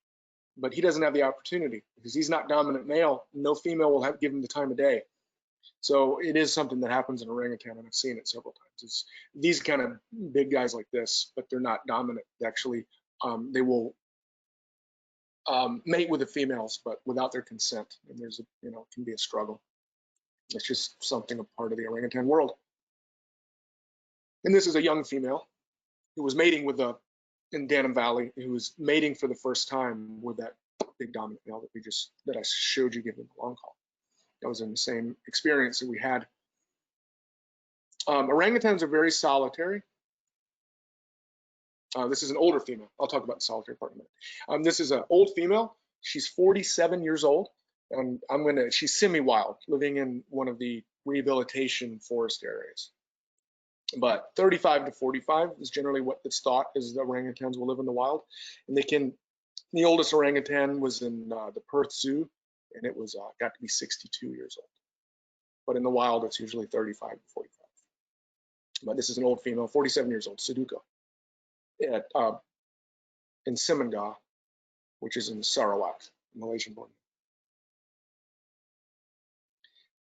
but he doesn't have the opportunity because he's not dominant male. No female will give him the time of day. So it is something that happens in orangutan, and I've seen it several times. It's these kind of big guys like this, but they're not dominant. Actually, they will mate with the females, but without their consent. And there's it can be a struggle. It's just something a part of the orangutan world. And this is a young female who was mating with in Danum Valley, who was mating for the first time with that big dominant male that I showed you giving the long call. That was in the same experience that we had. Orangutans are very solitary. This is an older female. I'll talk about the solitary part in a minute. This is an old female. She's 47 years old, and she's semi-wild, living in one of the rehabilitation forest areas. But 35 to 45 is generally what it's thought is the orangutans will live in the wild. And the oldest orangutan was in the Perth Zoo, and it was got to be 62 years old. But in the wild, it's usually 35 to 45. but this is an old female, 47 years old, Suduka, at, in Semenggah, which is in Sarawak, Malaysian Borneo.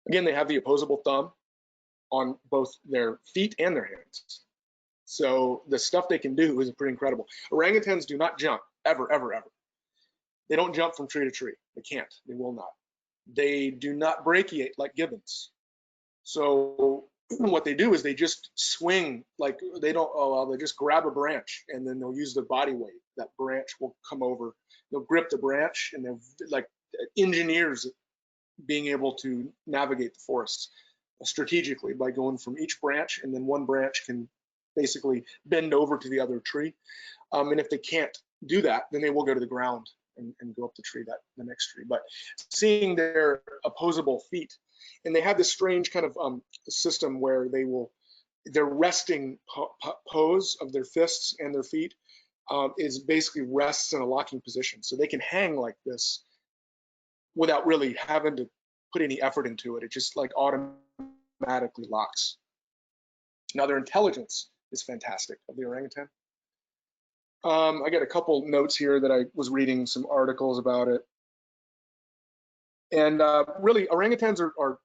Again, they have the opposable thumb on both their feet and their hands. So the stuff they can do is pretty incredible. Orangutans do not jump, ever, ever, ever. They don't jump from tree to tree. They can't, they will not. They do not brachiate like gibbons. So what they do is they just swing, like they don't, oh, well, they just grab a branch and then they'll use their body weight. That branch will come over, they'll grip the branch, and they're like engineers being able to navigate the forests strategically by going from each branch, and then one branch can basically bend over to the other tree. And if they can't do that, then they will go to the ground and go up the tree, the next tree. But seeing their opposable feet, and they have this strange kind of system where their resting pose of their fists and their feet is basically rests in a locking position. So they can hang like this without really having to put any effort into it. It just like automatically locks. Now their intelligence is fantastic of the orangutan. I got a couple notes here that I was reading some articles about it. And really, orangutans are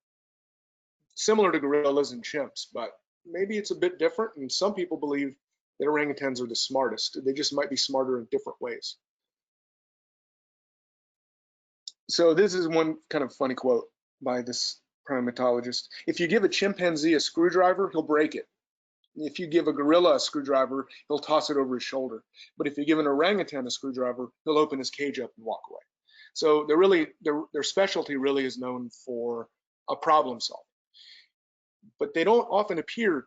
similar to gorillas and chimps, but maybe it's a bit different. And some people believe that orangutans are the smartest. They just might be smarter in different ways. So this is one kind of funny quote by this primatologist. If you give a chimpanzee a screwdriver, he'll break it. If you give a gorilla a screwdriver, he'll toss it over his shoulder. But if you give an orangutan a screwdriver, he'll open his cage up and walk away. So their specialty really is known for a problem solving. But they don't often appear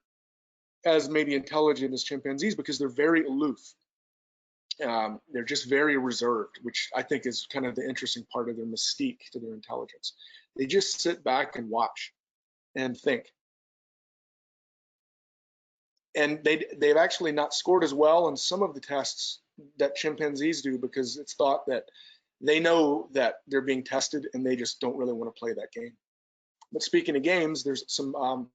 as maybe intelligent as chimpanzees because they're very aloof. They're just very reserved, which I think is kind of the interesting part of their mystique to their intelligence. They just sit back and watch and think. And they've actually not scored as well in some of the tests that chimpanzees do because it's thought that they know that they're being tested and they just don't really want to play that game. But speaking of games, there's some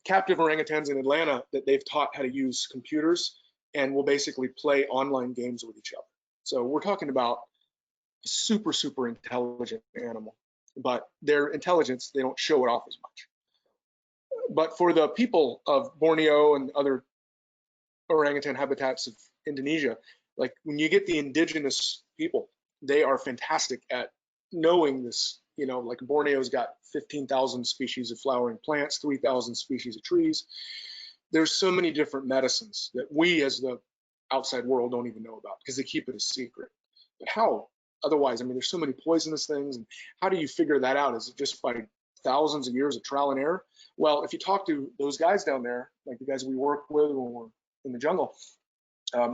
captive orangutans in Atlanta that they've taught how to use computers and will basically play online games with each other. So we're talking about a super, super intelligent animal, but their intelligence, they don't show it off as much. But for the people of Borneo and other orangutan habitats of Indonesia, like when you get the indigenous people, they are fantastic at knowing this. You know, like Borneo's got 15,000 species of flowering plants, 3,000 species of trees. There's so many different medicines that we as the outside world don't even know about because they keep it a secret. But how otherwise? I mean, there's so many poisonous things, and how do you figure that out? Is it just by thousands of years of trial and error? Well, if you talk to those guys down there, like the guys we work with when we're in the jungle,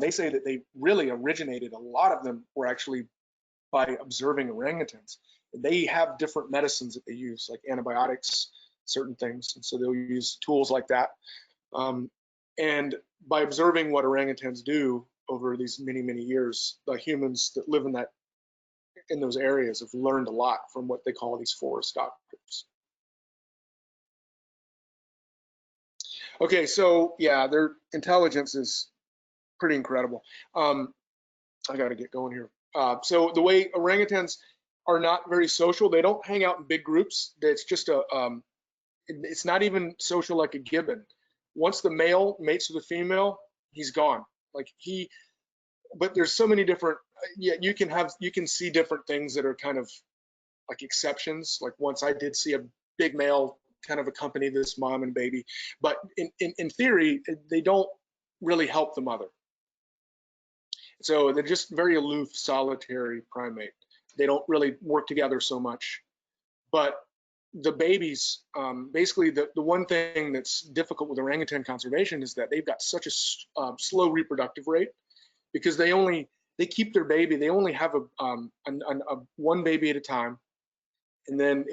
they say that they really originated, a lot of them were actually by observing orangutans. They have different medicines that they use, like antibiotics, certain things. And so they'll use tools like that. And by observing what orangutans do over these many, many years, the humans that live in those areas have learned a lot from what they call these forest doctors. Okay, so yeah, their intelligence is pretty incredible. I got to get going here. So the way orangutans are not very social, they don't hang out in big groups. It's just it's not even social like a gibbon. Once the male mates with the female, he's gone. But there's so many different, yeah, you can see different things that are kind of like exceptions. Like once I did see a big male kind of accompany this mom and baby, but in theory, they don't really help the mother. So they're just very aloof, solitary primate. They don't really work together so much. But the babies, basically the one thing that's difficult with orangutan conservation is that they've got such a slow reproductive rate because they keep their baby, they only have one baby at a time. And then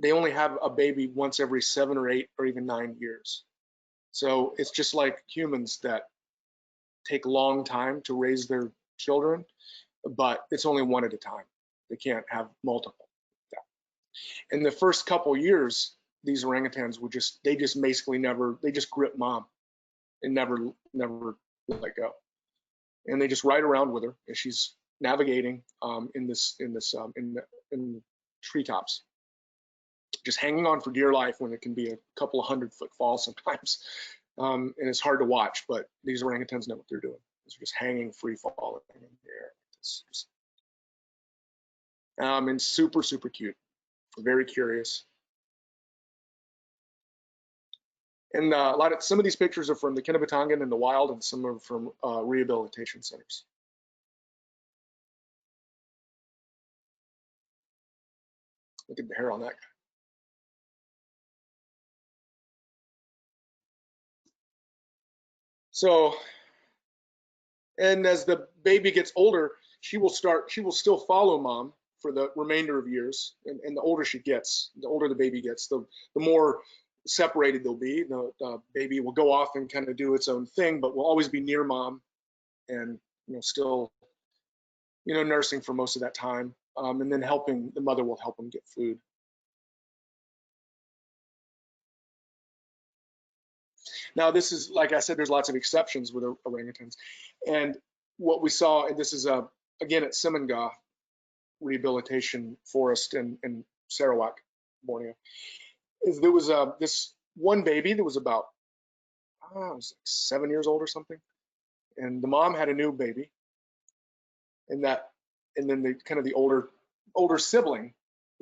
they only have a baby once every 7 or 8 or even 9 years. So it's just like humans that take a long time to raise their children, but it's only one at a time. They can't have multiple. In the first couple years, these orangutans would just, they just basically never, they just grip mom and never let go. And they just ride around with her as she's navigating in the treetops, just hanging on for dear life when it can be a couple of 100-foot fall sometimes. And it's hard to watch, but these orangutans know what they're doing. They're just hanging free falling in the air. It's just, and super, super cute, very curious. And some of these pictures are from the Kinabatangan in the wild, and some are from rehabilitation centers. Look at the hair on that guy. So, and as the baby gets older, she will still follow mom for the remainder of years. And the older she gets, the older the baby gets, the more separated they'll be. The baby will go off and kind of do its own thing, but will always be near mom, and still nursing for most of that time, and then the mother will help them get food. Now, this is, like I said, there's lots of exceptions with orangutans. And what we saw, and this is again at Semanga Rehabilitation Forest in Sarawak, Borneo, is there was this one baby that was about, it was like 7 years old or something, and the mom had a new baby, and then the older sibling,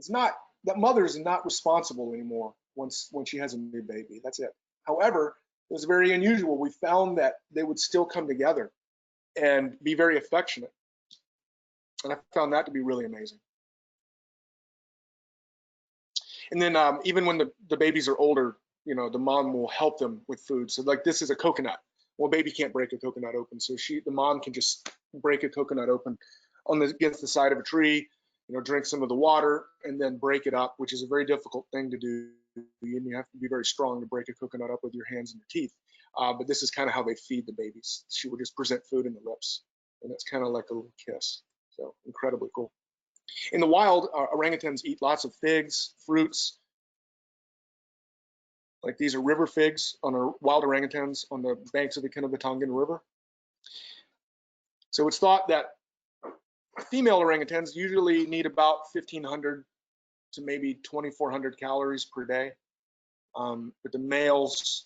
that mother is not responsible anymore when she has a new baby. That's it. However, it was very unusual. We found that they would still come together and be very affectionate, and I found that to be really amazing. And then even when the babies are older, the mom will help them with food. So like this is a coconut. Well, baby can't break a coconut open, so the mom can just break a coconut open against the side of a tree, drink some of the water, and then break it up, which is a very difficult thing to do. And you have to be very strong to break a coconut up with your hands and your teeth. But this is kind of how they feed the babies. She will just present food in the lips, and it's kind of like a little kiss. So incredibly cool. In the wild, orangutans eat lots of figs, fruits. Like these are river figs on our wild orangutans on the banks of the Kinabatangan River. So it's thought that female orangutans usually need about 1,500 to maybe 2,400 calories per day. But the males,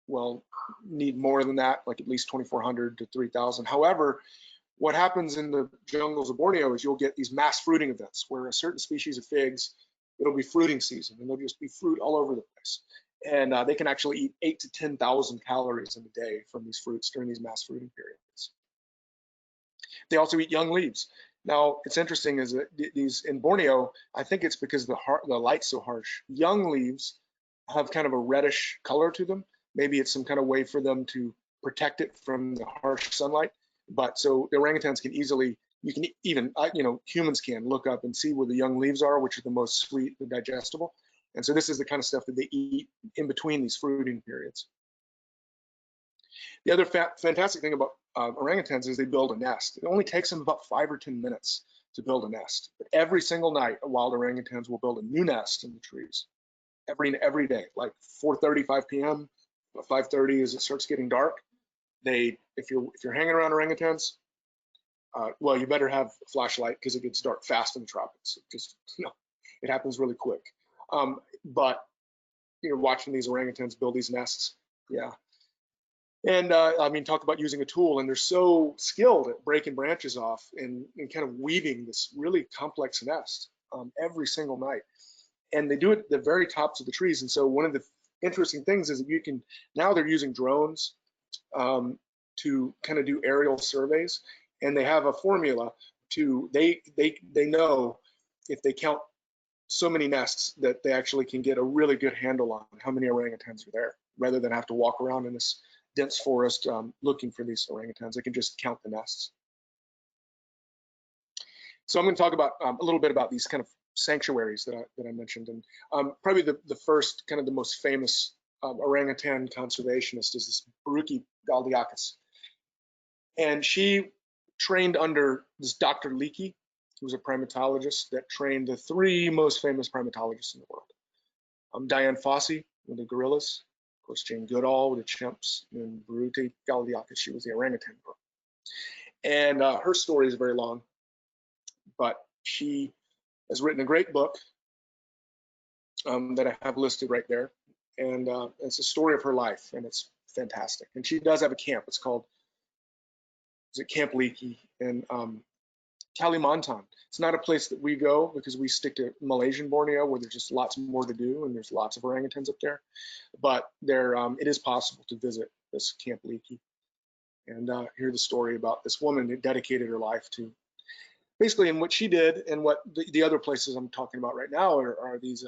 well, need more than that, like at least 2,400 to 3,000. However, what happens in the jungles of Borneo is you'll get these mass fruiting events where a certain species of figs, it'll be fruiting season, and there'll just be fruit all over the place. And they can actually eat 8,000 to 10,000 calories in a day from these fruits during these mass fruiting periods. They also eat young leaves. Now, it's interesting is that these in Borneo, I think it's because the light's so harsh. Young leaves have kind of a reddish color to them. Maybe it's some kind of way for them to protect it from the harsh sunlight. But so the orangutans can easily, humans can look up and see where the young leaves are, which are the most sweet and digestible. And so this is the kind of stuff that they eat in between these fruiting periods. The other fantastic thing about orangutans is they build a nest. It only takes them about 5 or 10 minutes to build a nest. But every single night, wild orangutans will build a new nest in the trees. Every day, like 4:30, 5 p.m., 5:30 as it starts getting dark. If you're hanging around orangutans, well, you better have a flashlight because it gets dark fast in the tropics. It happens really quick. But watching these orangutans build these nests, yeah. And talk about using a tool, and they're so skilled at breaking branches off and kind of weaving this really complex nest every single night. And they do it at the very tops of the trees. And so one of the interesting things is that now they're using drones to kind of do aerial surveys, and they have a formula they know if they count so many nests that they actually can get a really good handle on how many orangutans are there, rather than have to walk around in this dense forest looking for these orangutans. They can just count the nests. So I'm going to talk about a little bit about these kind of sanctuaries that I mentioned, and probably the first kind of the most famous orangutan conservationist is this Baruki Galdiakis, and she trained under this Dr. Leakey, who was a primatologist that trained the 3 most famous primatologists in the world. Diane Fossey with the gorillas, of course Jane Goodall with the chimps, and Baruti Galdiakis, she was the orangutan girl. And her story is very long, but she has written a great book that I have listed right there. And it's a story of her life, and it's fantastic. And she does have a camp. It's called, is it Camp Leakey in Kalimantan. It's not a place that we go because we stick to Malaysian Borneo, where there's just lots more to do, and there's lots of orangutans up there. But there, it is possible to visit this Camp Leakey and hear the story about this woman that dedicated her life to basically, and what she did, and what the other places I'm talking about right now are these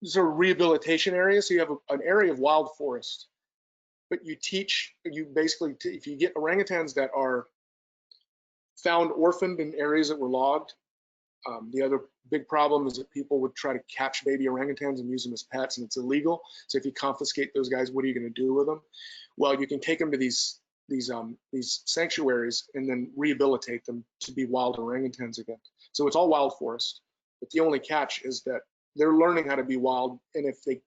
sort of rehabilitation areas. So you have an area of wild forest, but you basically, if you get orangutans that are found orphaned in areas that were logged, the other big problem is that people would try to catch baby orangutans and use them as pets, and it's illegal. So if you confiscate those guys, what are you going to do with them? Well, you can take them to these sanctuaries and then rehabilitate them to be wild orangutans again. So it's all wild forest, but the only catch is that they're learning how to be wild, and if they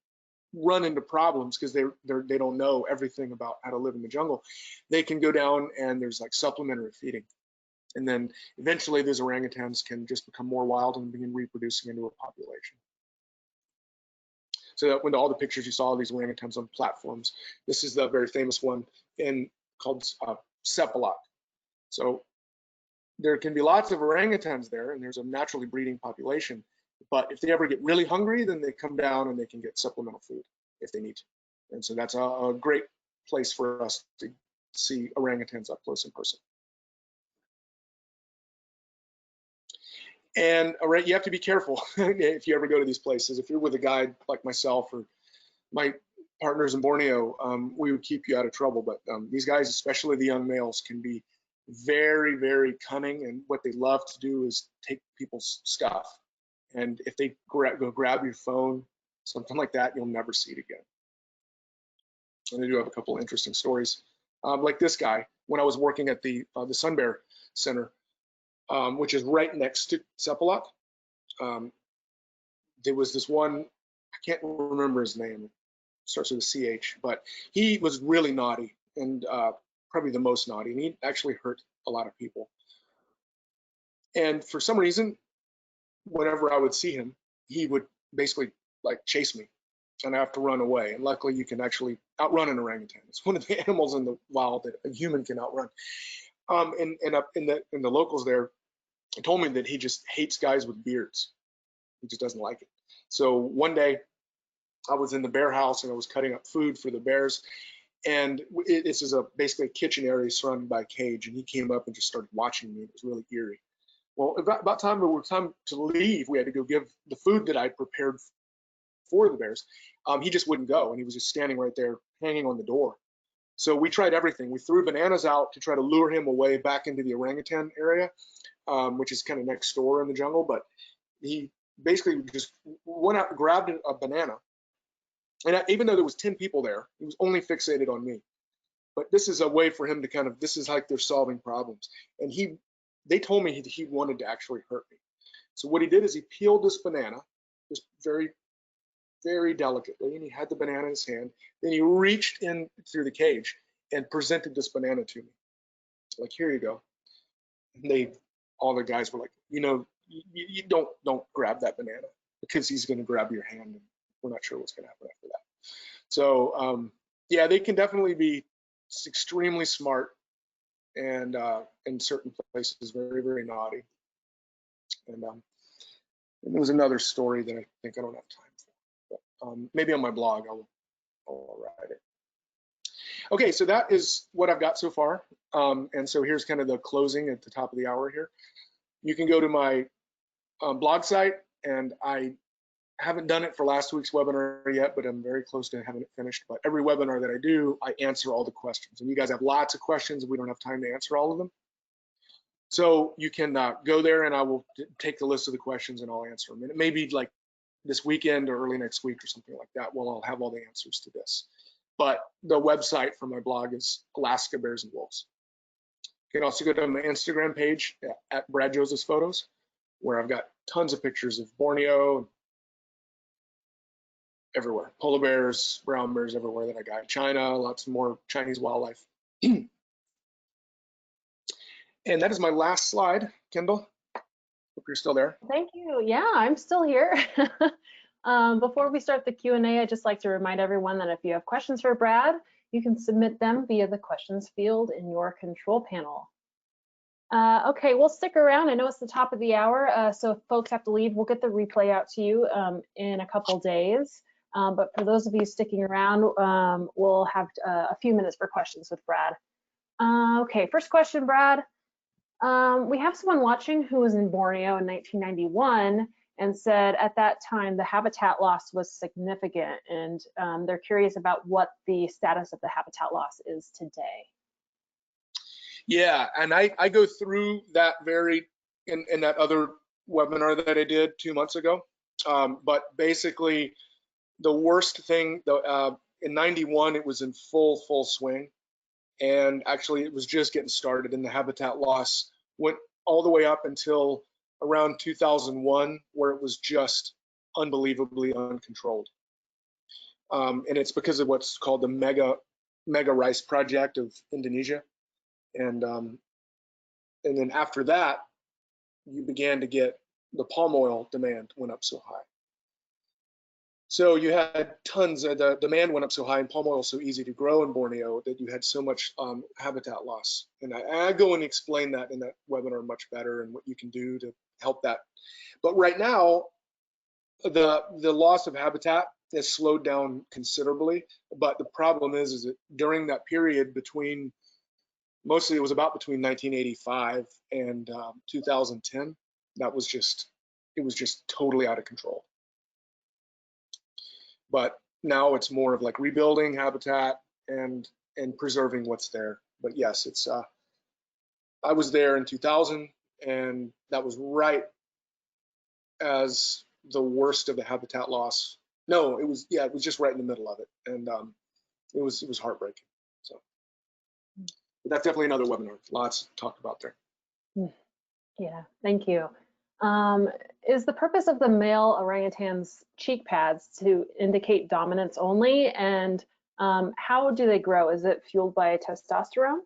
run into problems because they don't know everything about how to live in the jungle, they can go down and there's like supplementary feeding, and then eventually those orangutans can just become more wild and begin reproducing into a population. So that when all the pictures you saw of these orangutans on platforms, this is the very famous one called Sepalak. So there can be lots of orangutans there, and there's a naturally breeding population. But if they ever get really hungry, then they come down and they can get supplemental food if they need to. And so that's a great place for us to see orangutans up close and personal. And you have to be careful if you ever go to these places. If you're with a guide like myself or my partners in Borneo, we would keep you out of trouble. But these guys, especially the young males, can be very, very cunning. And what they love to do is take people's stuff. And if they go grab your phone, something like that, you'll never see it again. And I do have a couple of interesting stories. Like this guy, when I was working at the Sun Bear Center, which is right next to Sepalak, there was this one, I can't remember his name, it starts with a CH, but he was really naughty, and probably the most naughty, and he actually hurt a lot of people. And for some reason, whenever I would see him, he would basically like chase me, and I have to run away. And luckily, you can actually outrun an orangutan. It's one of the animals in the wild that a human can outrun. And up in the locals there told me that he just hates guys with beards. He just doesn't like it. So one day, I was in the bear house and I was cutting up food for the bears. And this is basically a kitchen area surrounded by a cage. And he came up and just started watching me. It was really eerie. Well, about time to leave, we had to go give the food that I prepared for the bears. He just wouldn't go, and he was just standing right there, hanging on the door. So we tried everything. We threw bananas out to try to lure him away back into the orangutan area, which is kind of next door in the jungle. But he basically just went out and grabbed a banana. And even though there was 10 people there, he was only fixated on me. But this is a way for him to this is like they're solving problems. And they told me he wanted to actually hurt me. So what he did is he peeled this banana, just very, very delicately, and he had the banana in his hand. Then he reached in through the cage and presented this banana to me. Like, here you go. And all the guys were like, you don't grab that banana because he's going to grab your hand, and we're not sure what's going to happen after that. So yeah, they can definitely be extremely smart, and in certain places very, very naughty. And there was another story that I think I don't have time for, but maybe on my blog I'll write it. Okay, so that is what I've got so far, and so here's kind of the closing at the top of the hour here. You can go to my blog site, and I haven't done it for last week's webinar yet, but I'm very close to having it finished. But every webinar that I do, I answer all the questions, and you guys have lots of questions, and we don't have time to answer all of them. So you can go there, and I will take the list of the questions and I'll answer them. And it may be like this weekend or early next week or something like that. Well, I'll have all the answers to this. But the website for my blog is Alaska Bears and Wolves. You can also go to my Instagram page at Brad Joseph's Photos, where I've got tons of pictures of Borneo, everywhere. Polar bears, brown bears everywhere that I got. China, lots more Chinese wildlife. And that is my last slide, Kendall. Hope you're still there. Thank you. Yeah, I'm still here. Before we start the Q&A, I'd just like to remind everyone that if you have questions for Brad, you can submit them via the questions field in your control panel. Okay, we'll stick around. I know it's the top of the hour, so if folks have to leave, we'll get the replay out to you in a couple days. But for those of you sticking around, we'll have a few minutes for questions with Brad. Okay, first question, Brad. We have someone watching who was in Borneo in 1991 and said at that time the habitat loss was significant, and they're curious about what the status of the habitat loss is today. Yeah, and I go through that in that other webinar that I did 2 months ago. But basically, the worst thing, in 91, it was in full swing. And actually, it was just getting started, and the habitat loss went all the way up until around 2001, where it was just unbelievably uncontrolled. And it's because of what's called the mega rice project of Indonesia. And then after that, you began to get the palm oil demand went up so high. So you had tons of the demand went up so high, and palm oil so easy to grow in Borneo that you had so much habitat loss. And I go and explain that in that webinar much better and what you can do to help that. But right now, the loss of habitat has slowed down considerably. But the problem is that during that period between mostly it was about between 1985 and 2010. It was just totally out of control. But now it's more of like rebuilding habitat and preserving what's there. But yes, it's I was there in 2000, and that was right as the worst of the habitat loss. No, it was just right in the middle of it, and it was heartbreaking. So. But that's definitely another webinar. Lots to talk about there. Yeah, thank you. Is the purpose of the male orangutan's cheek pads to indicate dominance only? And how do they grow? Is it fueled by testosterone?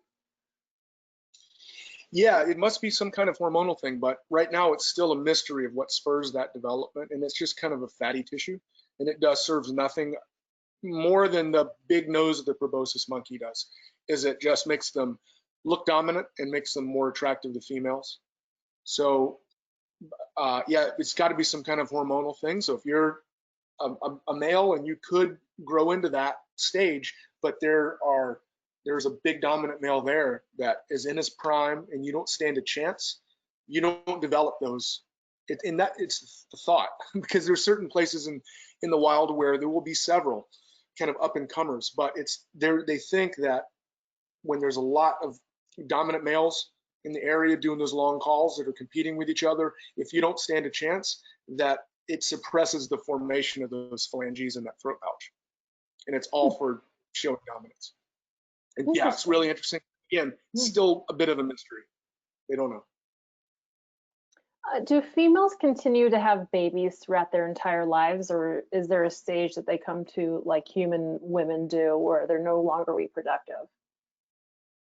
Yeah, it must be some kind of hormonal thing, but right now it's still a mystery of what spurs that development, and it's just kind of a fatty tissue, and it serves nothing more than the big nose of the proboscis monkey does. Is it just makes them look dominant and makes them more attractive to females. So yeah, it's got to be some kind of hormonal thing. So if you're a male and you could grow into that stage, but there's a big dominant male there that is in his prime and you don't stand a chance, you don't develop those. It's the thought, because there's certain places in the wild where there will be several kind of up and comers, but they think that when there's a lot of dominant males in the area doing those long calls that are competing with each other, if you don't stand a chance, that it suppresses the formation of those phalanges in that throat pouch. And it's all for showing dominance. And yeah, it's really interesting. Again, still a bit of a mystery. They don't know. Do females continue to have babies throughout their entire lives, or is there a stage that they come to like human women do where they're no longer reproductive?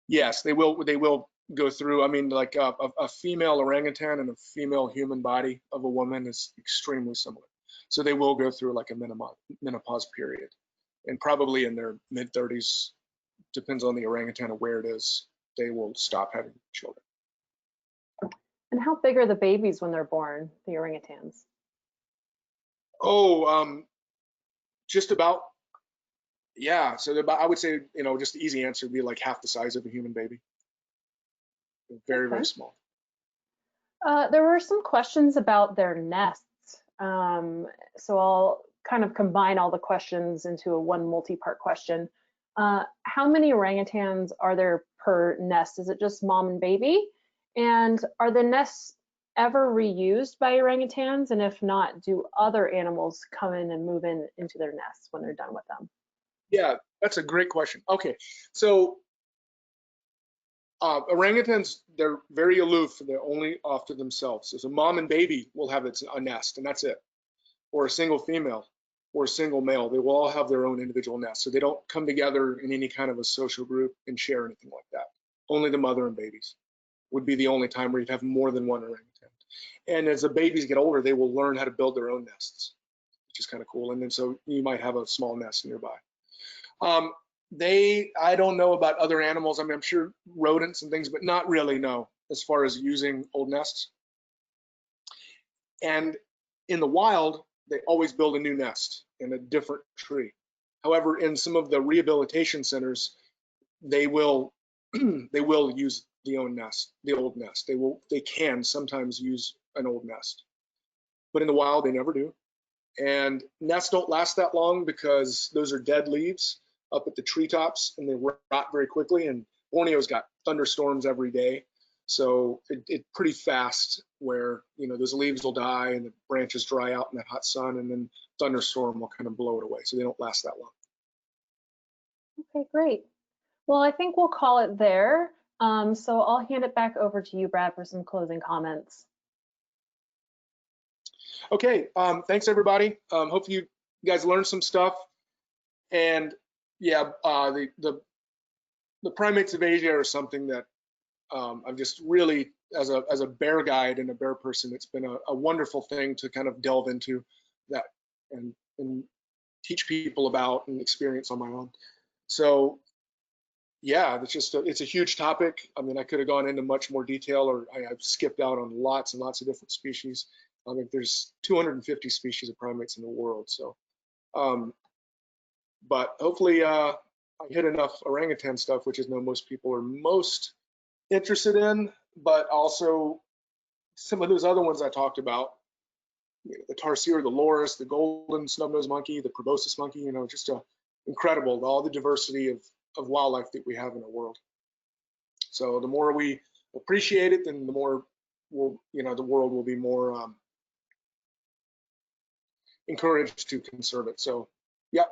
Yes, they will go through. I mean, like a female orangutan and a female human body of a woman is extremely similar. So they will go through like a menopause period, and probably in their mid-30s, depends on the orangutan or where it is, they will stop having children. And how big are the babies when they're born, the orangutans? Oh, just about. Yeah, so I would say, just the easy answer would be like half the size of a human baby. Very, very small. There were some questions about their nests. So I'll kind of combine all the questions into one multi-part question. How many orangutans are there per nest? Is it just mom and baby? And are the nests ever reused by orangutans? And if not, do other animals come in and move into their nests when they're done with them? Yeah, that's a great question. Okay, so orangutans, they're very aloof. They're only off to themselves. So mom and baby will have a nest, and that's it, or a single female. or a single male. They will all have their own individual nest. So they don't come together in any kind of a social group and share anything like that. Only the mother and babies would be the only time where you'd have more than one orangutan. And as the babies get older, they will learn how to build their own nests, which is kind of cool. And then so you might have a small nest nearby. I don't know about other animals. I mean, I'm sure rodents and things, but not really, no, as far as using old nests. And in the wild, they always build a new nest in a different tree. However, in some of the rehabilitation centers, they will use the old nest. They can sometimes use an old nest, but in the wild they never do. And nests don't last that long because those are dead leaves up at the treetops, and they rot very quickly. And Borneo's got thunderstorms every day, so it's pretty fast where, you know, those leaves will die and the branches dry out in that hot sun, and then thunderstorm will kind of blow it away. So they don't last that long. Okay, great. Well, I think we'll call it there. So I'll hand it back over to you, Brad, for some closing comments. Okay, thanks everybody. Hopefully you guys learned some stuff. And yeah, the primates of Asia are something that I've just really, as a bear guide and a bear person, it's been a wonderful thing to kind of delve into that and teach people about and experience on my own. So yeah, it's a huge topic. I mean, I could have gone into much more detail, or I've skipped out on lots and lots of different species. I think there's 250 species of primates in the world. So, but hopefully I hit enough orangutan stuff, which is what most people are most interested in, but also some of those other ones I talked about, you know, the tarsier, the loris, the golden snub-nosed monkey, the proboscis monkey, you know, just incredible, all the diversity of wildlife that we have in the world. So the more we appreciate it, then the more the world will be more encouraged to conserve it. So yeah,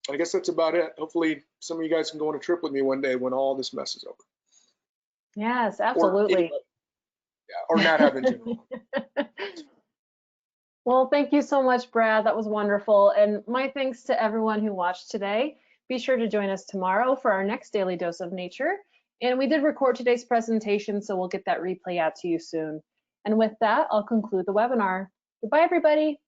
I guess that's about it. Hopefully some of you guys can go on a trip with me one day when all this mess is over. Yes, absolutely. Or not have in general. Well, thank you so much, Brad. That was wonderful. And my thanks to everyone who watched today. Be sure to join us tomorrow for our next Daily Dose of Nature. And we did record today's presentation, so we'll get that replay out to you soon. And with that, I'll conclude the webinar. Goodbye, everybody.